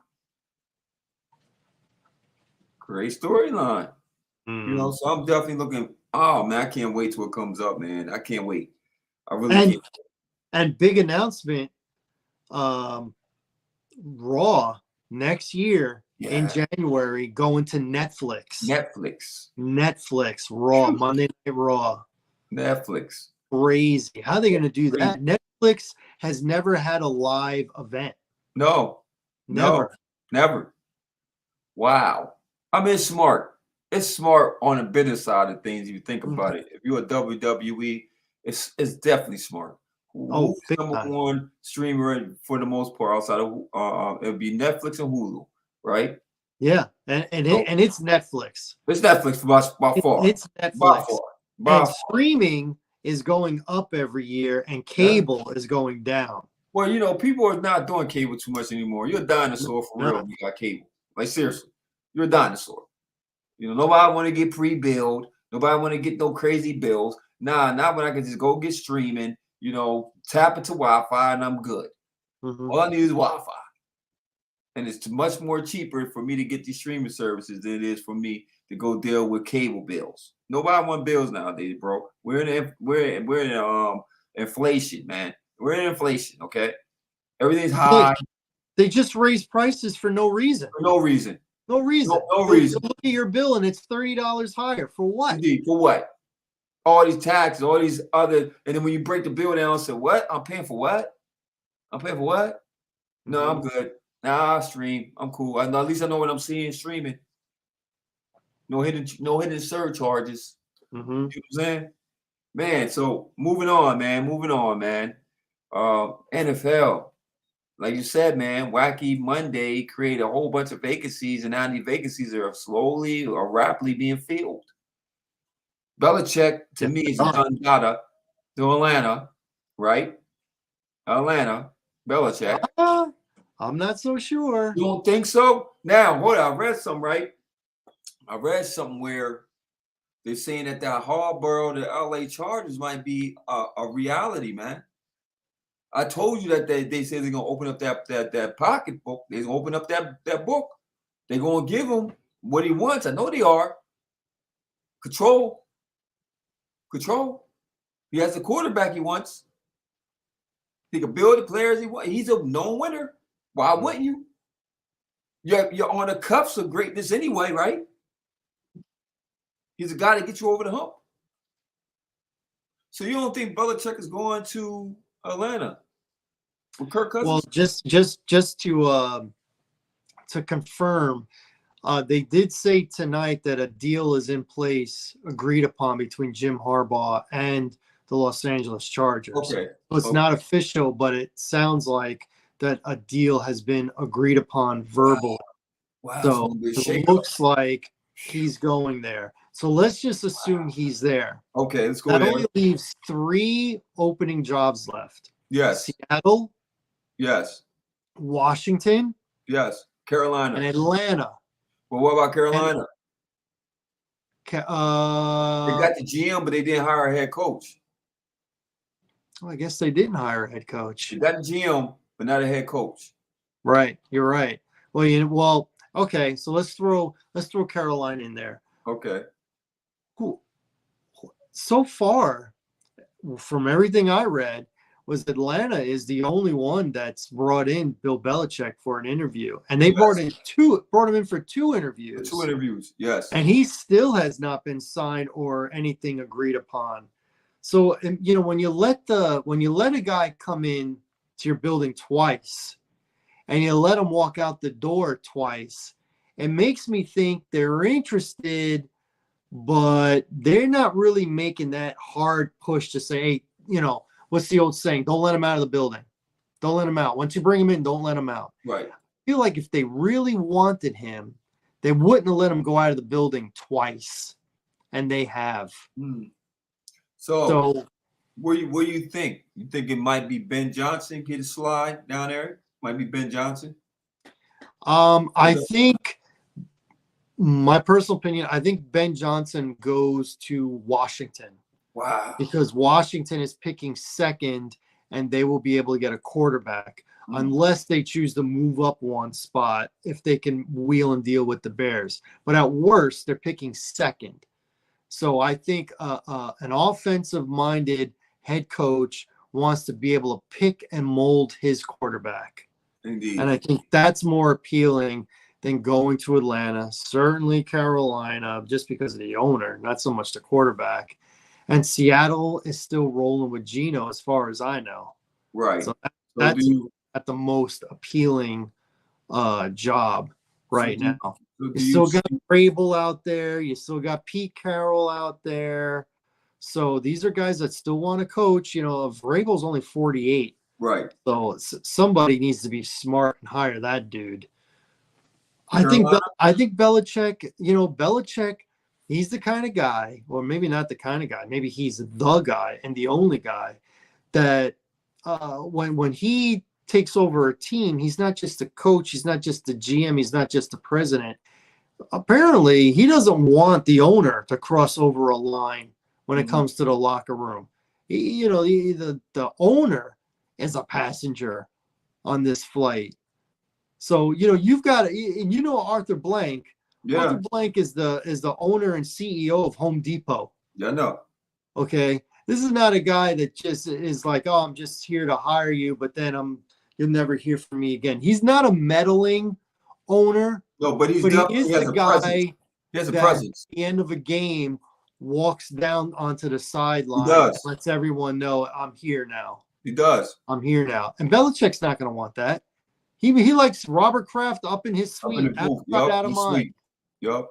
A: great storyline. You know, so I'm definitely looking. Oh man, I can't wait till it comes up, man. I can't wait. I really can't.
B: And big announcement, Raw next year in January going to Netflix. Netflix Raw, Monday Night Raw.
A: Netflix.
B: Crazy. How are they going to do that? Netflix has never had a live event.
A: No. Never. Wow. I mean, it's smart. It's smart on the business side of things if you think about it. If you're a WWE, it's definitely smart. Who's number one streamer for the most part outside of it would be Netflix and Hulu, right?
B: Yeah, and it's Netflix.
A: It's Netflix by far.
B: It's Netflix. By far. Streaming is going up every year, and cable is going down.
A: Well, you know, people are not doing cable too much anymore. You're a dinosaur for real. You got cable, like seriously, you're a dinosaur. You know, nobody want to get pre-billed. Nobody want to get no crazy bills. Nah, not when I can just go get streaming. You know, tap into Wi-Fi and I'm good. All I need is Wi-Fi. And it's much more cheaper for me to get these streaming services than it is for me to go deal with cable bills. Nobody want bills nowadays, bro. We're in inflation, man. We're in inflation, okay? Everything's high.
B: They just raise prices for no reason.
A: For no reason.
B: No reason.
A: No reason.
B: Look at your bill and it's $30 higher. For what?
A: Indeed, for what? All these taxes, all these other, and then when you break the bill down and say, what? I'm paying for what? I'm paying for what? No, I'm good. Nah, I stream. I'm cool. At least I know what I'm seeing streaming. No hidden surcharges. You know what I'm saying? Man, so moving on, man. NFL. Like you said, man, Wacky Monday created a whole bunch of vacancies, and now these vacancies are slowly or rapidly being filled. Belichick, to me, is a done data to Atlanta, right? Atlanta, Belichick.
B: I'm not so sure.
A: You don't think so? Now, hold on. I read something, right? I read something where they're saying that Harborough, the LA Chargers might be a reality, man. I told you that they said they're gonna open up that pocketbook. They're gonna open up that book. They're gonna give him what he wants. I know they are. Control. He has the quarterback he wants. He can build the players he wants. He's a known winner. Why wouldn't you? You're on the cuffs of greatness anyway, right? He's a guy to get you over the hump. So you don't think Belichick is going to Atlanta with Kirk Cousins?
B: Well, just to confirm, they did say tonight that a deal is in place, agreed upon between Jim Harbaugh and the Los Angeles Chargers.
A: Okay.
B: So it's not official, but it sounds like that a deal has been agreed upon verbally.
A: Wow.
B: So it looks like he's going there. So let's just assume he's there.
A: Okay, let's go
B: there.
A: That
B: only leaves 3 opening jobs left.
A: Yes.
B: Seattle.
A: Yes.
B: Washington.
A: Yes. Carolina.
B: And Atlanta.
A: Well, what about Carolina?
B: They
A: got the GM, but they didn't hire a head coach.
B: Well, I guess they didn't hire a head coach.
A: They got a GM, but not a head coach.
B: Right, you're right. Well, okay. So let's throw Carolina in there.
A: Okay.
B: Cool. So far, from everything I read, was Atlanta is the only one that's brought in Bill Belichick for an interview, and they brought him in for 2 interviews.
A: 2 interviews, yes.
B: And he still has not been signed or anything agreed upon. So, when you let a guy come in to your building twice, and you let him walk out the door twice, it makes me think they're interested, but they're not really making that hard push to say, hey, what's the old saying? Don't let him out of the building. Don't let him out. Once you bring him in, don't let him out.
A: Right.
B: I feel like if they really wanted him, they wouldn't have let him go out of the building twice, and they have.
A: So what do you think? You think it might be Ben Johnson get a slide down there? Might be Ben Johnson?
B: I think, my personal opinion, I think Ben Johnson goes to Washington.
A: Wow.
B: Because Washington is picking second, and they will be able to get a quarterback unless they choose to move up one spot if they can wheel and deal with the Bears. But at worst, they're picking second. So I think an offensive-minded head coach wants to be able to pick and mold his quarterback.
A: Indeed.
B: And I think that's more appealing than going to Atlanta, certainly Carolina, just because of the owner, not so much the quarterback. And Seattle is still rolling with Geno, as far as I know.
A: Right.
B: So that's at the most appealing job right now. You still got Vrabel out there. You still got Pete Carroll out there. So these are guys that still want to coach. Vrabel's only 48.
A: Right.
B: So somebody needs to be smart and hire that dude. I think Belichick, Belichick, he's the kind of guy, or maybe not the kind of guy, maybe he's the guy and the only guy that when he takes over a team, he's not just a coach, he's not just the GM, he's not just the president. Apparently, he doesn't want the owner to cross over a line when it comes to the locker room. The owner is a passenger on this flight. So, you've got Arthur Blank. Yeah. Arthur Blank is the owner and CEO of Home Depot.
A: Yeah, I know.
B: Okay. This is not a guy that just is like, oh, I'm just here to hire you, but then you'll never hear from me again. He's not a meddling owner.
A: No, but he is a guy. He has a presence.
B: At the end of a game, walks down onto the sideline.
A: He does.
B: Lets everyone know, I'm here now.
A: He does.
B: I'm here now. And Belichick's not going to want that. He likes Robert Kraft up in his suite, out of mind.
A: Yep.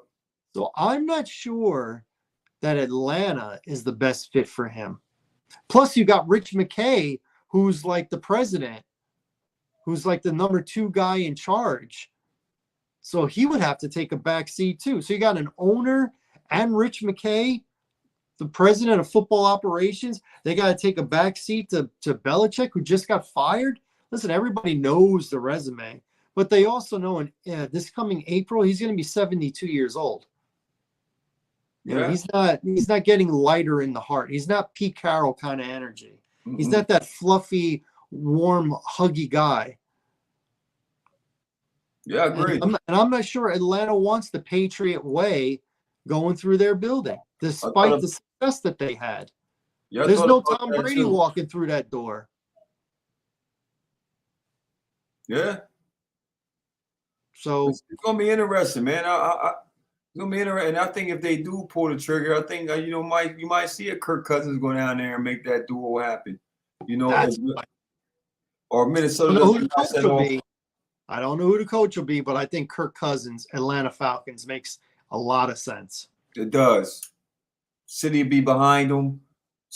B: So I'm not sure that Atlanta is the best fit for him. Plus, you got Rich McKay, who's like the president, who's like the number 2 guy in charge. So he would have to take a back seat too. So you got an owner and Rich McKay, the president of football operations. They got to take a back seat to Belichick, who just got fired. Listen, everybody knows the resume, but they also know this coming April, he's going to be 72 years old. He's not getting lighter in the heart. He's not Pete Carroll kind of energy. He's not that fluffy, warm, huggy guy.
A: Yeah, I agree.
B: And I'm not sure Atlanta wants the Patriot way going through their building, despite the success that they had. Yeah, there's no Tom Brady walking through that door.
A: Yeah.
B: So
A: it's gonna be interesting, man. It's gonna be interesting. And I think if they do pull the trigger, I think you might see a Kirk Cousins go down there and make that duo happen. Or Minnesota.
B: I don't know who the coach will be, but I think Kirk Cousins, Atlanta Falcons, makes a lot of sense.
A: It does. City be behind them.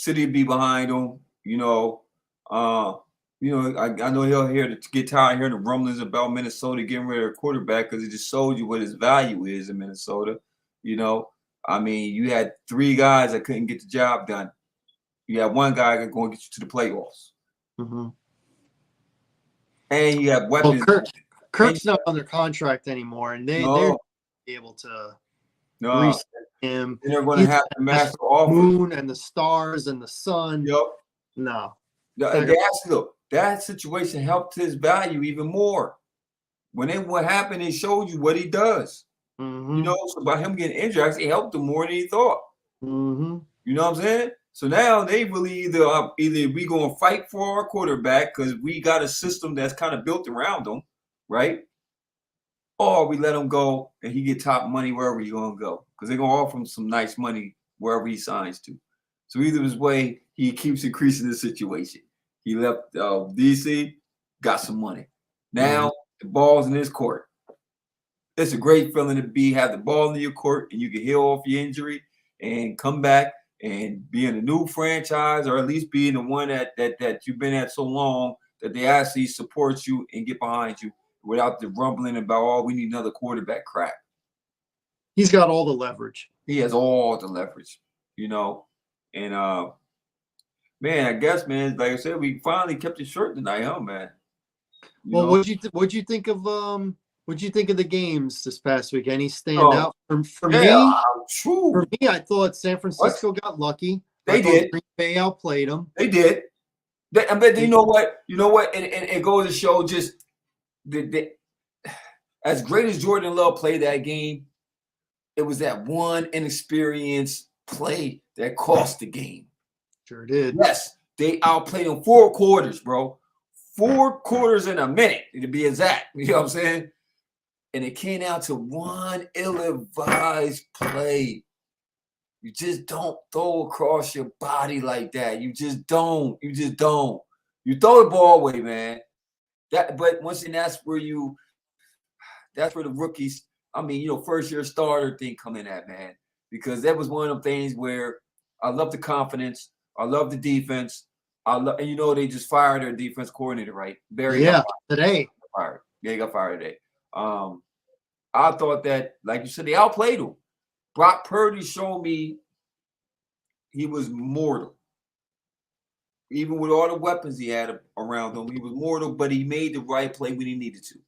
A: I know he'll get tired of hearing the rumblings about Minnesota getting rid of a quarterback because it just showed you what his value is in Minnesota. You had 3 guys that couldn't get the job done. You had 1 guy that's going to get you to the playoffs.
B: Mm-hmm.
A: And you have weapons.
B: Well, Kirk's not under contract anymore, and they're able to reset him.
A: And they're going to have the master offer.
B: Moon and the stars and the sun.
A: Yep.
B: No.
A: Look, that situation helped his value even more. What happened, it showed you what he does. You know, so by him getting injured, actually helped him more than he thought. You know what I'm saying? So now they really either we gonna fight for our quarterback because we got a system that's kind of built around him, right? Or we let him go and he get top money wherever he's gonna go because they're gonna offer him some nice money wherever he signs to. So either his way, he keeps increasing the situation. He left DC, got some money. Now the ball's in his court. It's a great feeling to have the ball in your court and you can heal off your injury and come back and be in a new franchise, or at least be in the one that you've been at so long that they actually support you and get behind you without the rumbling about, oh, we need another quarterback crap.
B: He's got all the leverage.
A: He has all the leverage, you know. And man, I guess, man, like I said, we finally kept it short tonight, huh, man?
B: Well, what'd you think of the games this past week? Any stand out for me?
A: True.
B: For me, I thought San Francisco got lucky.
A: They did.
B: Green Bay outplayed them.
A: They did. But you know what? And it goes to show just as great as Jordan Love played that game, it was that one inexperienced play that cost the game.
B: Sure did.
A: Yes, they outplayed them 4 quarters, bro. 4 quarters in a minute, to be exact. You know what I'm saying? And it came out to one ill-advised play. You just don't throw across your body like that. You just don't. You throw the ball away, man. But once again, that's where the rookies, I mean, you know, first year starter thing come in at, man. Because that was one of them things where I love the confidence. I love the defense. And you know, they just fired their defense coordinator, right? Barry got fired. Yeah, he got fired today. I thought that, like you said, they outplayed him. Brock Purdy showed me he was mortal. Even with all the weapons he had around him, he was mortal, but he made the right play when he needed to.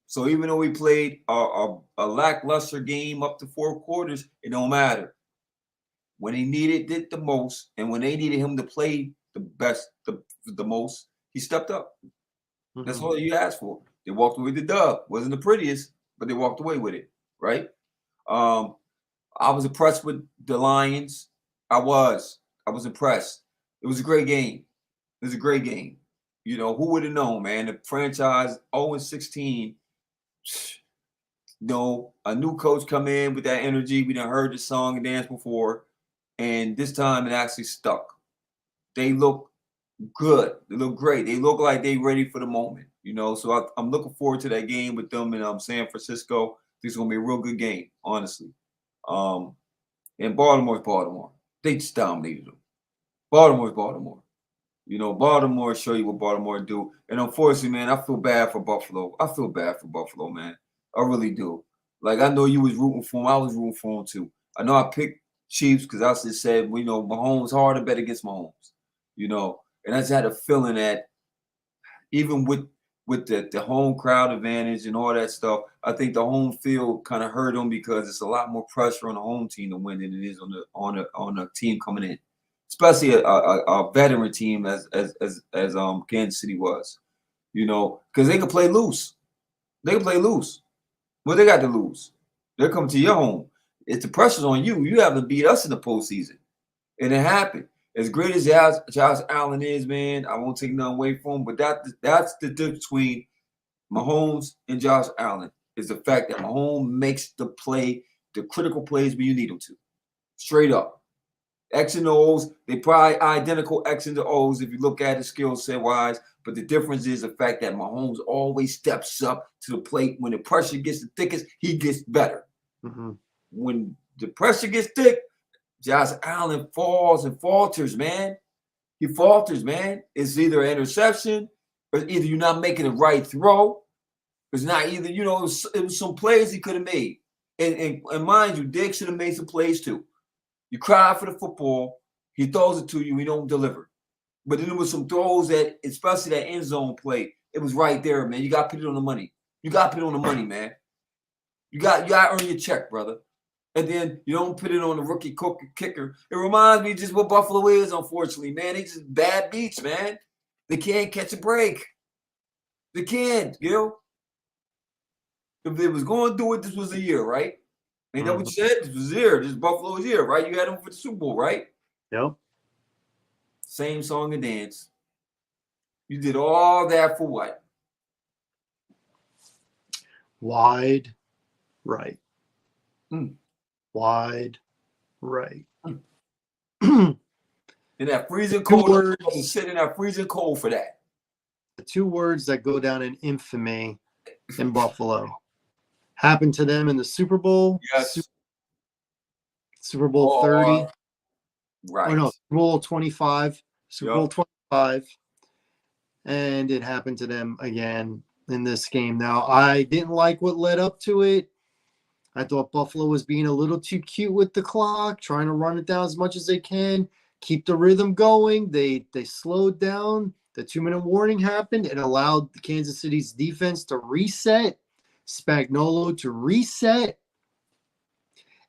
A: So even though he played a lackluster game up to 4 quarters, it don't matter. When he needed it the most, and when they needed him to play the best, the most, he stepped up. That's all you asked for. They walked away with the dub. Wasn't the prettiest, but they walked away with it, right? I was impressed with the Lions. I was impressed. It was a great game. You know, who would have known, man? The franchise 0-16. You know, a new coach come in with that energy. We done heard the song and dance before, and this time it actually stuck. They look good. They look great. They look like they ready for the moment. You know, so I'm looking forward to that game with them in San Francisco. This is gonna be a real good game, honestly. And Baltimore's Baltimore. They just dominated them. Baltimore's Baltimore. You know, Baltimore show you what Baltimore do. And unfortunately, man, I feel bad for Buffalo. Man. I really do. Like, I know you was rooting for him. I was rooting for him too. I know I picked Chiefs because I just said, you know, Mahomes, hard to bet against Mahomes. You know, and I just had a feeling that even with the home crowd advantage and all that stuff, I think the home field kind of hurt them because it's a lot more pressure on the home team to win than it is on the team coming in, especially a veteran team as Kansas City was, you know, because they can play loose. What they got to lose? They're coming to your home. It's the pressure's on you. You haven't beat us in the postseason, and it happened. As great as Josh Allen is, man, I won't take nothing away from him, but that's the difference between Mahomes and Josh Allen is the fact that Mahomes makes the critical plays when you need them to. Straight up. X and O's, they probably identical X and O's if you look at it skill set wise, but the difference is the fact that Mahomes always steps up to the plate. When the pressure gets the thickest, he gets better. When the pressure gets thick, Josh Allen falls and falters, man. He falters, man. It's either an interception or either you're not making the right throw. It's not either, you know, it was some plays he could have made. And mind you, Dick should have made some plays too. You cry for the football, he throws it to you, he don't deliver. But then there was some throws that, especially that end zone play, it was right there, man. You got to put it on the money. Man. You got to earn your check, brother. and then you don't put it on the rookie kicker. It reminds me just what Buffalo is, unfortunately, man. They just bad beats, man. They can't catch a break. They can't, Gil. If they was going to do it, this was the year, right? Ain't that what you said? This was the year. This is Buffalo's year, right? You had them for the Super Bowl, right?
B: Yep.
A: Same song and dance. You did all that for what?
B: Wide right.
A: Mm.
B: Wide right.
A: In that freezing cold, sit in that freezing cold for that.
B: The two words that go down in infamy in Buffalo happened to them in the Super Bowl.
A: Yes.
B: Super Bowl 30.
A: Right.
B: Or no, Super Bowl 25. Super Bowl 25. And it happened to them again in this game. Now, I didn't like what led up to it. I thought Buffalo was being a little too cute with the clock, trying to run it down as much as they can, keep the rhythm going. They slowed down. The 2-minute warning happened. It allowed the Kansas City's defense to reset, Spagnuolo to reset.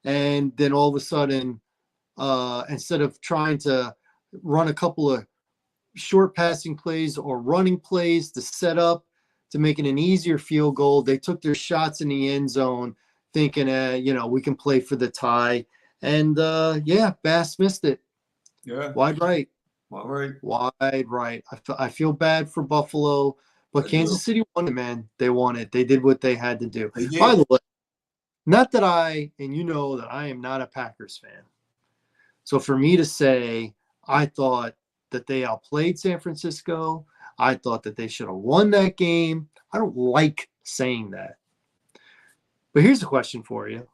B: And then all of a sudden, instead of trying to run a couple of short passing plays or running plays to set up to make it an easier field goal, they took their shots in the end zone thinking, we can play for the tie. And, Bass missed it.
A: Yeah.
B: Wide right.
A: Wide
B: right. I feel bad for Buffalo, but Kansas City won it, man. They won it. They did what they had to do. By the way, not that you know that I am not a Packers fan. So for me to say I thought that they outplayed San Francisco, I thought that they should have won that game, I don't like saying that. But here's a question for you.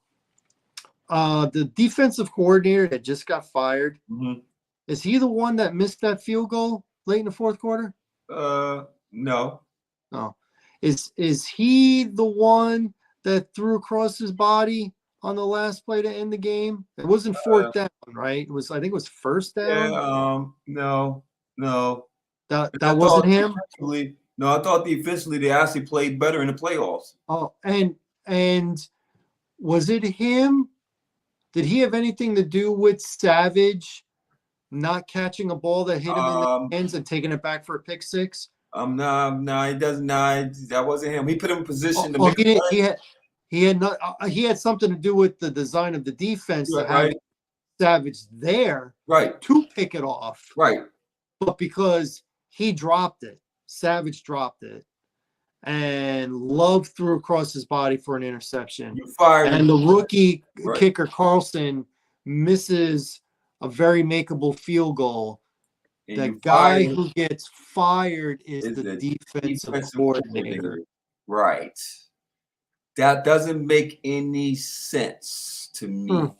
B: The defensive coordinator that just got fired, is he the one that missed that field goal late in the fourth quarter?
A: No.
B: Oh. Is he the one that threw across his body on the last play to end the game? It wasn't fourth down, right? I think it was first down.
A: Yeah, no.
B: That wasn't him.
A: No, I thought defensively they actually played better in the playoffs.
B: Oh, and was it him? Did he have anything to do with Savage not catching a ball that hit him in the hands and taking it back for a pick six?
A: No, he doesn't. No, that wasn't him. He put him in position to make a play.
B: He had something to do with the design of the defense to have Savage there to pick it off.
A: Right.
B: But because he dropped it, Savage dropped it, and Love threw across his body for an interception.
A: You fired
B: and the rookie kicker Carlson misses a very makeable field goal. And the guy who gets fired is the defensive coordinator.
A: Right. That doesn't make any sense to me.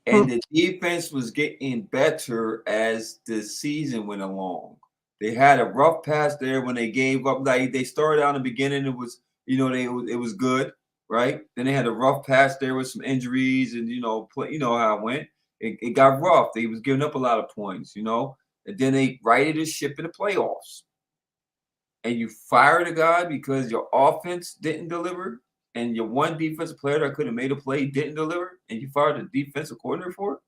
A: And the defense was getting better as the season went along. They had a rough patch there when they gave up. Like they started out in the beginning, it was it was good, right? Then they had a rough patch there with some injuries, and how it went. It got rough. They was giving up a lot of points, and then they righted the ship in the playoffs. And you fired a guy because your offense didn't deliver, and your one defensive player that could have made a play didn't deliver, and you fired the defensive coordinator for it.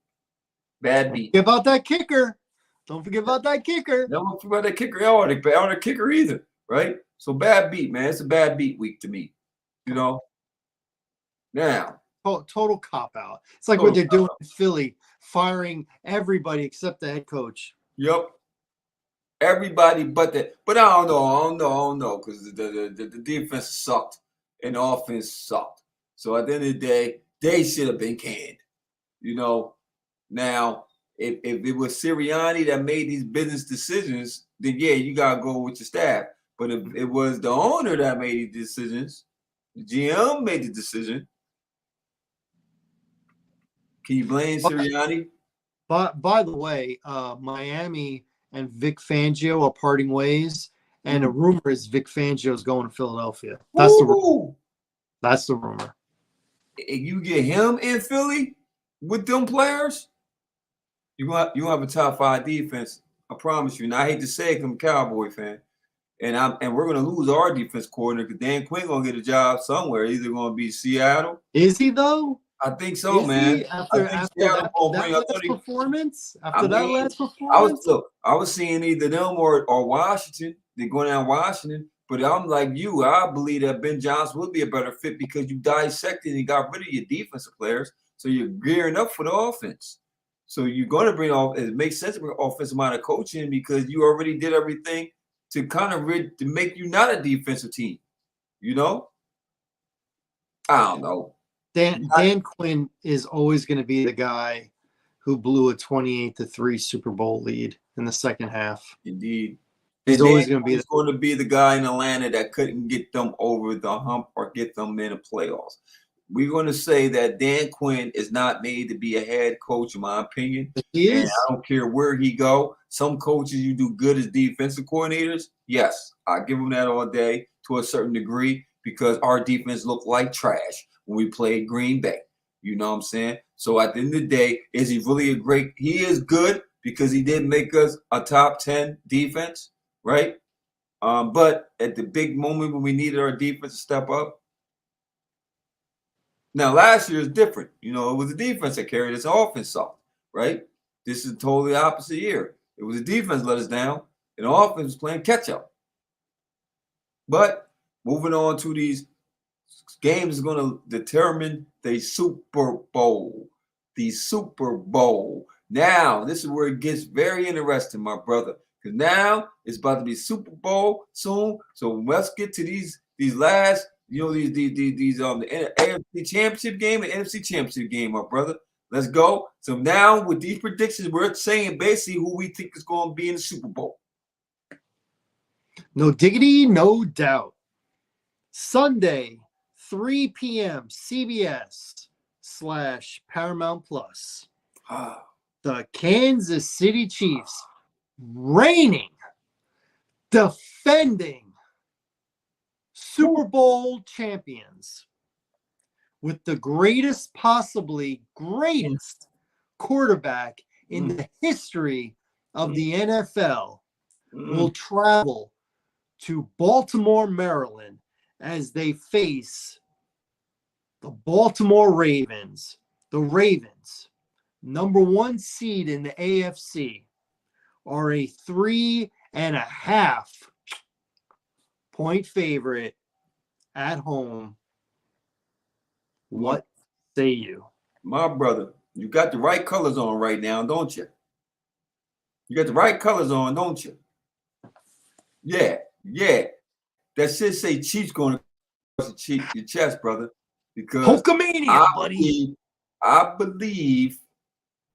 A: Bad beat.
B: Don't forget about that kicker. Don't forget about that kicker.
A: Don't forget about that kicker. Or the kicker either, right? So bad beat, man. It's a bad beat week to me. Now.
B: Total cop out. It's like what they're doing in Philly, firing everybody except the head coach.
A: Yep. Everybody but that. But I don't know, because the defense sucked and the offense sucked. So at the end of the day, they should have been canned. Now, if it was Sirianni that made these business decisions, then you gotta go with your staff. But if it was the owner that made these decisions, the GM made the decision. Can you blame Sirianni?
B: By the way, Miami and Vic Fangio are parting ways, and a rumor is Vic Fangio is going to Philadelphia. That's the rumor. That's the rumor.
A: If you get him in Philly with them players, you have a top 5 defense. I promise you. And I hate to say it, 'cause I'm a Cowboy fan, and we're gonna lose our defense coordinator because Dan Quinn gonna get a job somewhere. Either gonna be Seattle.
B: Is he though?
A: I think so,
B: Is
A: man.
B: he
A: I
B: after
A: think
B: after
A: Seattle
B: that,
A: gonna
B: that
A: bring. I thought
B: last
A: he.
B: performance?
A: I
B: After that
A: mean,
B: last performance?
A: I was seeing either them or Washington. They're going down Washington, but I'm like you. I believe that Ben Johnson would be a better fit because you dissected and got rid of your defensive players, so you're gearing up for the offense. So you're going to bring off. It makes sense to bring offensive minded coaching because you already did everything to kind of to make you not a defensive team. You know, I don't know.
B: Dan Quinn is always going to be the guy who blew a 28-3 Super Bowl lead in the second half.
A: Indeed.
B: He's always going to be
A: going to be the guy in Atlanta that couldn't get them over the hump or get them in the playoffs. We're going to say that Dan Quinn is not made to be a head coach, in my opinion.
B: He is.
A: And I don't care where he go. Some coaches you do good as defensive coordinators. Yes, I give them that all day to a certain degree because our defense looked like trash when we played Green Bay. You know what I'm saying? So at the end of the day, is he really a great? He is good because he did make us a top 10 defense, right? But at the big moment when we needed our defense to step up. Now, last year is different. You know, it was the defense that carried us offense off, right? This is totally opposite year. It was the defense let us down, and the offense was playing catch up. But moving on to these games is going to determine the Super Bowl. The Super Bowl. Now, this is where it gets very interesting, my brother. Because now it's about to be Super Bowl soon. So let's get to these last, the AFC Championship game and NFC Championship game, my brother. Let's go. So now with these predictions, we're saying basically who we think is going to be in the Super Bowl.
B: No diggity, no doubt. Sunday, 3 p.m. CBS/Paramount Plus. The Kansas City Chiefs, reigning, defending Super Bowl champions with the greatest quarterback in the history of the NFL will travel to Baltimore, Maryland as they face the Baltimore Ravens. The Ravens, number 1 seed in the AFC, are a 3.5 point favorite at home. What say you?
A: My brother, you got the right colors on right now, don't you? You got the right colors on, don't you? Yeah. That should say Chiefs going across your chest, brother. Because
B: Hulkamania, buddy.
A: I believe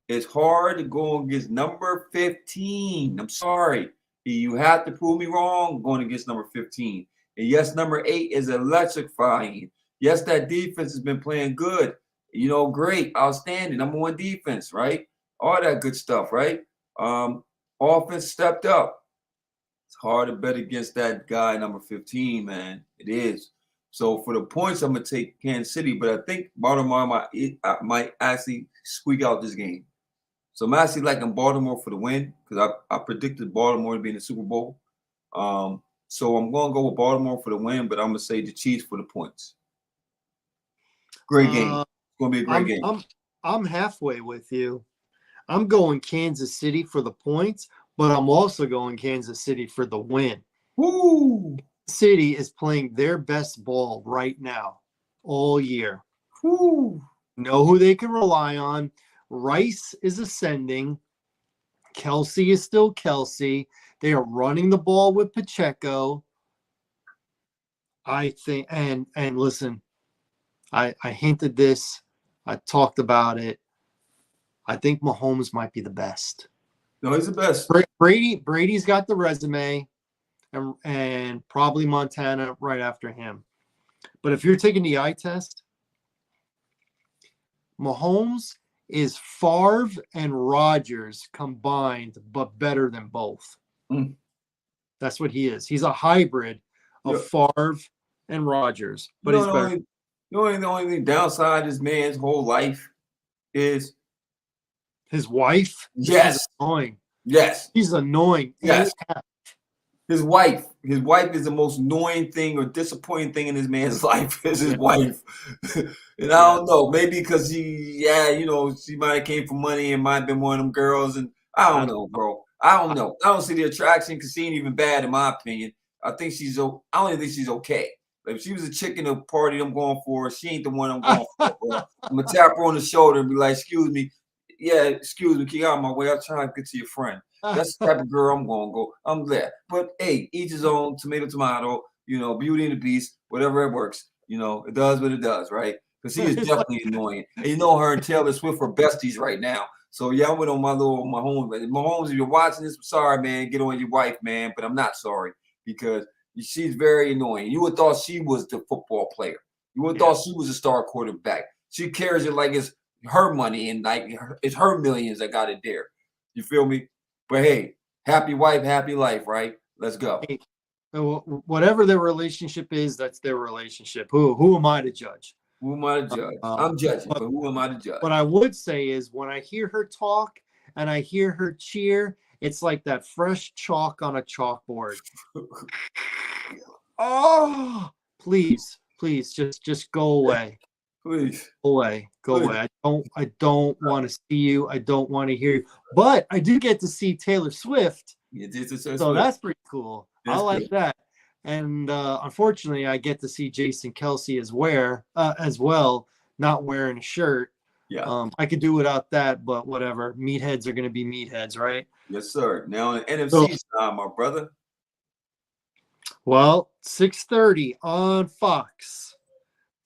A: it's hard to go against number 15. I'm sorry. You have to prove me wrong going against number 15. And yes, number 8 is electrifying. Yes, that defense has been playing good. You know, great, outstanding, number 1 defense, right? All that good stuff, right? Offense stepped up. It's hard to bet against that guy, number 15, man. It is. So for the points, I'm going to take Kansas City, but I think Baltimore might actually squeak out this game. So I'm actually liking Baltimore for the win because I predicted Baltimore to be in the Super Bowl. So I'm going to go with Baltimore for the win, but I'm going to say the Chiefs for the points. Great game. It's going to be a great game.
B: I'm halfway with you. I'm going Kansas City for the points, but I'm also going Kansas City for the win.
A: Woo!
B: City is playing their best ball right now, all year.
A: Woo!
B: Know who they can rely on. Rice is ascending. Kelsey is still Kelsey. They are running the ball with Pacheco. I think, and listen, I hinted this. I talked about it. I think Mahomes might be the best.
A: No, he's the best.
B: Brady's got the resume, and probably Montana right after him. But if you're taking the eye test, Mahomes is Favre and Rodgers combined, but better than both. That's what he is. He's a hybrid of Favre and Rodgers, but he's better.
A: The only thing downside this man's whole life is
B: his wife.
A: Yes.
B: She's annoying.
A: Yes.
B: She's annoying.
A: Yes. His wife is the most annoying thing or disappointing thing in this man's life is his wife. And I don't know, maybe because she might have came for money and might have been one of them girls. And I don't know, bro. I don't know. I don't see the attraction because she ain't even bad in my opinion. I don't even think she's okay. Like, if she was a chick in the party I'm going for, she ain't the one I'm going for, bro. I'm gonna tap her on the shoulder and be like, excuse me. Yeah, excuse me, keep out of my way. I'm trying to get to your friend. That's the type of girl I'm gonna go. I'm there. But hey, each his own, tomato, Beauty and the Beast, whatever it works. It does what it does, right? Because he is definitely annoying. And her and Taylor Swift are besties right now. So yeah, I went on Mahomes. Mahomes, if you're watching this, I'm sorry, man. Get on your wife, man. But I'm not sorry because she's very annoying. You would have thought she was the football player. You would have thought she was a star quarterback. She carries it like it's her money and like it's her millions that got it there. You feel me? But hey, happy wife, happy life, right? Let's go.
B: Hey, whatever their relationship is, that's their relationship. Who am I to judge?
A: Who am I to judge? I'm judging, but who am I to judge?
B: What I would say is when I hear her talk and I hear her cheer, it's like that fresh chalk on a chalkboard. Oh, please, just go away.
A: Please.
B: Go away. I don't want to see you. I don't want to hear you. But I do get to see Taylor Swift. So that's pretty cool. I like that. And unfortunately, I get to see Jason Kelsey as well, not wearing a shirt.
A: Yeah.
B: I could do without that, but whatever. Meatheads are going to be meatheads, right?
A: Yes, sir. Now on NFC side, my brother.
B: Well, 6:30 on Fox.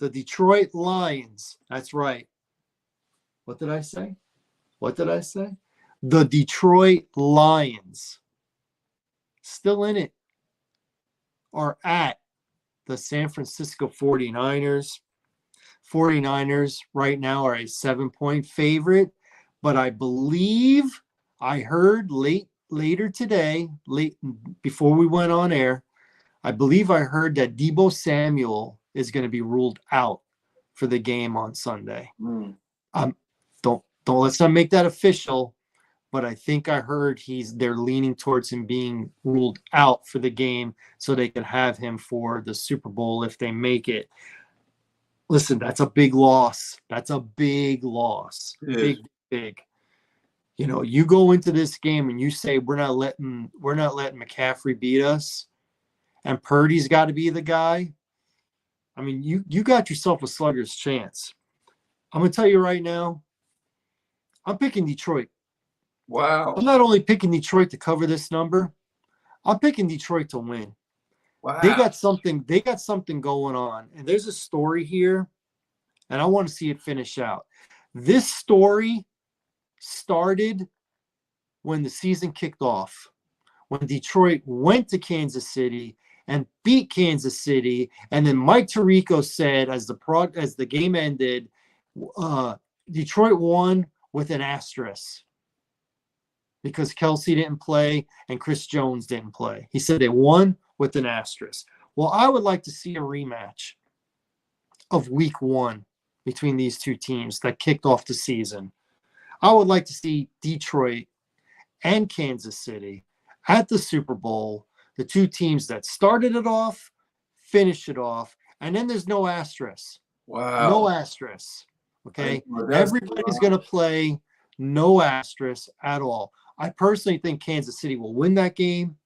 B: The Detroit Lions. That's right. What did I say? The Detroit Lions, still in it, are at the San Francisco 49ers. 49ers right now are a 7-point favorite, but I believe I heard later today, before we went on air, I believe I heard that Deebo Samuel is going to be ruled out for the game on Sunday. Don't let's not make that official, but I think I heard they're leaning towards him being ruled out for the game so they can have him for the Super Bowl if they make it. Listen, that's a big loss. That's a big loss. Big. You go into this game and you say we're not letting McCaffrey beat us, and Purdy's got to be the guy. I mean, you got yourself a slugger's chance. I'm gonna tell you right now, I'm picking Detroit.
A: Wow.
B: I'm not only picking Detroit to cover this number, I'm picking Detroit to win.
A: Wow.
B: They got something going on. And there's a story here, and I want to see it finish out. This story started when the season kicked off, when Detroit went to Kansas City and beat Kansas City. And then Mike Tirico said, as the game ended, Detroit won with an asterisk because Kelsey didn't play and Chris Jones didn't play. He said they won with an asterisk. Well, I would like to see a rematch of week 1 between these two teams that kicked off the season. I would like to see Detroit and Kansas City at the Super Bowl, the two teams that started it off, finished it off, and then there's no asterisk.
A: Wow.
B: No asterisk. Okay? Everybody's going to play no asterisk at all. I personally think Kansas City will win that game.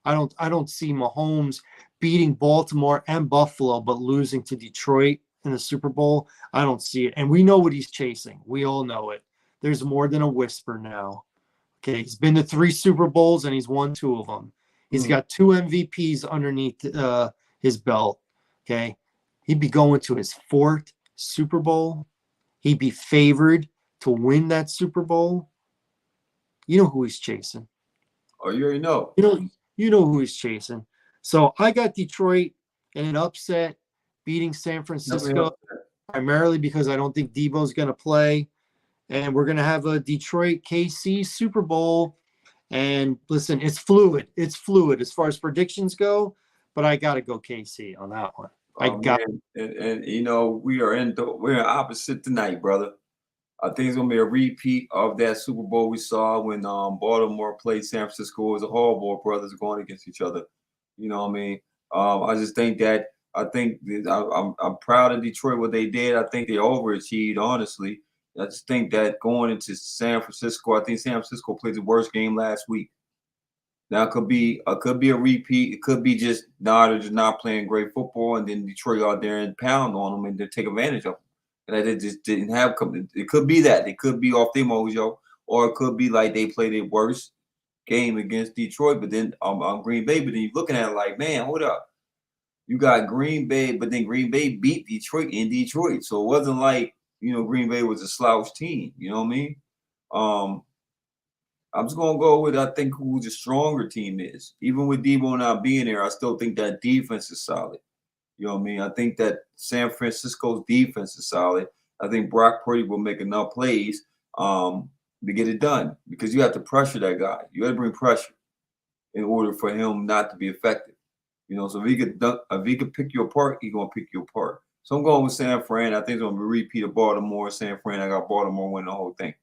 B: I don't see Mahomes beating Baltimore and Buffalo but losing to Detroit in the Super Bowl. I don't see it. And we know what he's chasing. We all know it. There's more than a whisper now. Okay, he's been to 3 Super Bowls and he's won 2 of them. He's got 2 MVPs underneath his belt. Okay, he'd be going to his 4th Super Bowl. He'd be favored to win that Super Bowl. You know who he's chasing.
A: Oh, you already know.
B: You know who he's chasing. So I got Detroit in an upset, beating San Francisco, primarily because I don't think Deebo's going to play. And we're going to have a Detroit KC Super Bowl. And listen, it's fluid. It's fluid as far as predictions go, but I got to go KC on that one.
A: And we're opposite tonight, brother. I think it's gonna be a repeat of that Super Bowl we saw when Baltimore played San Francisco. It was the Hallball brothers going against each other. You know what I mean? I just think that I'm proud of Detroit what they did. I think they overachieved. Honestly, I just think that going into San Francisco, I think San Francisco played the worst game last week. Now it could be a repeat. It could be just they're just not playing great football, and then Detroit out there and pound on them and they take advantage of them. And that they just didn't have. It could be that it could be off their mojo, or it could be like they played their worst game against Detroit, but then Green Bay. But then you're looking at it like, man, hold up, you got Green Bay, but then Green Bay beat Detroit in Detroit, so it wasn't like Green Bay was a slouch team. You know what I mean? I'm just gonna go with I think who the stronger team is. Even with Debo not being there, I still think that defense is solid. You know what I mean? I think that San Francisco's defense is solid. I think Brock Purdy will make enough plays to get it done because you have to pressure that guy. You got to bring pressure in order for him not to be effective. So if he could pick you apart, he's gonna pick you apart. So I'm going with San Fran. I think it's gonna be a repeat of Baltimore. San Fran. I got Baltimore winning the whole thing.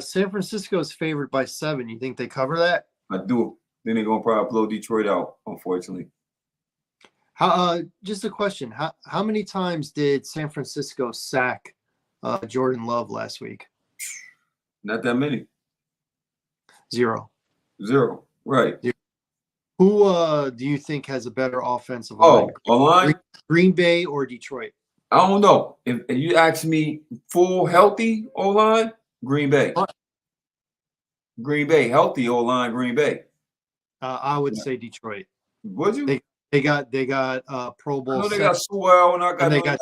B: San Francisco is favored by 7. You think they cover that?
A: I do. Then they're gonna probably blow Detroit out, unfortunately.
B: Just a question. How many times did San Francisco sack Jordan Love last week?
A: Not that many.
B: 0.
A: Right.
B: 0. Who do you think has a better offensive line?
A: Line?
B: Green Bay or Detroit?
A: I don't know. If you ask me full healthy O-line, Green Bay. Green Bay, healthy O-line, Green Bay.
B: I would say Detroit.
A: Would you?
B: They got Pro Bowl.
A: I know they got Sewell
B: and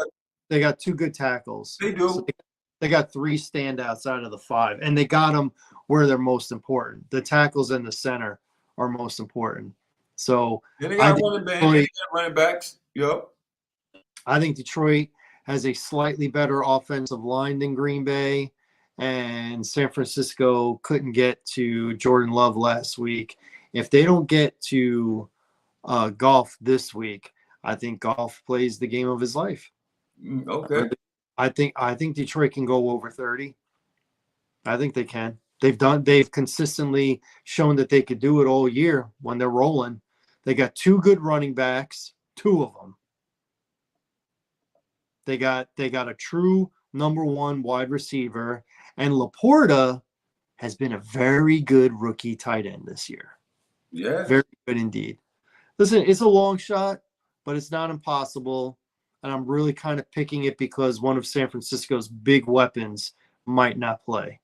B: they got 2 good tackles.
A: They do.
B: So they got 3 standouts out of the 5, and they got them where they're most important. The tackles and the center are most important. So
A: then they got running backs. Yep.
B: I think Detroit has a slightly better offensive line than Green Bay, and San Francisco couldn't get to Jordan Love last week. If they don't get to Goff this week, I think Goff plays the game of his life.
A: Okay.
B: I think Detroit can go over 30. I think they can. They've consistently shown that they could do it all year when they're rolling. They got 2 good running backs, 2 of them. They got a true number 1 wide receiver, and Laporta has been a very good rookie tight end this year.
A: Yeah.
B: Very good indeed. Listen, it's a long shot, but it's not impossible. And I'm really kind of picking it because one of San Francisco's big weapons might not play.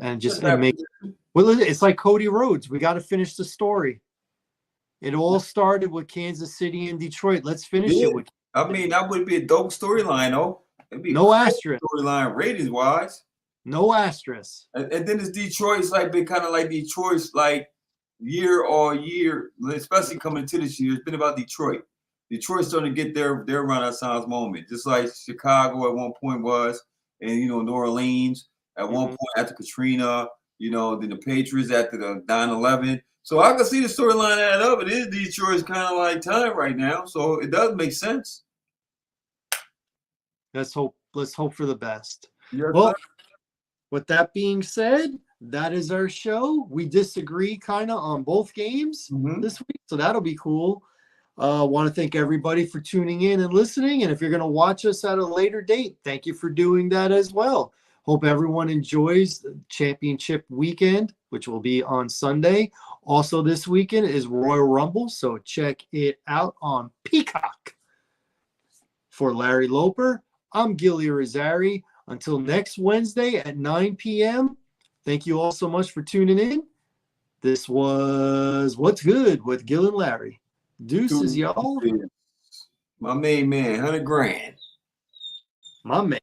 B: And it's like Cody Rhodes. We got to finish the story. It all started with Kansas City and Detroit. Let's finish it with.
A: I mean, that would be a dope storyline, though. It'd be
B: no asterisk.
A: Storyline ratings wise.
B: No asterisk.
A: And then it's Detroit's been kind of like Detroit's year or year, especially coming into this year. It's been about Detroit. Detroit's starting to get their Renaissance moment, just like Chicago at one point was, and New Orleans at one point after Katrina. Then the Patriots after the 9/11. So I can see the storyline add up. It is Detroit's kind of time right now, so it does make sense.
B: Let's hope for the best.
A: Yes,
B: well, with that being said, that is our show. We disagree kind of on both games this week, so that'll be cool. Want to thank everybody for tuning in and listening. And if you're going to watch us at a later date, thank you for doing that as well. Hope everyone enjoys the championship weekend, which will be on Sunday. Also this weekend is Royal Rumble, so check it out on Peacock. For Larry Loper, I'm Gilly Rosari. Until next Wednesday at 9 p.m., thank you all so much for tuning in. This was What's Good with Gil and Larry. Deuces, y'all.
A: My main man, $100,000.
B: My man.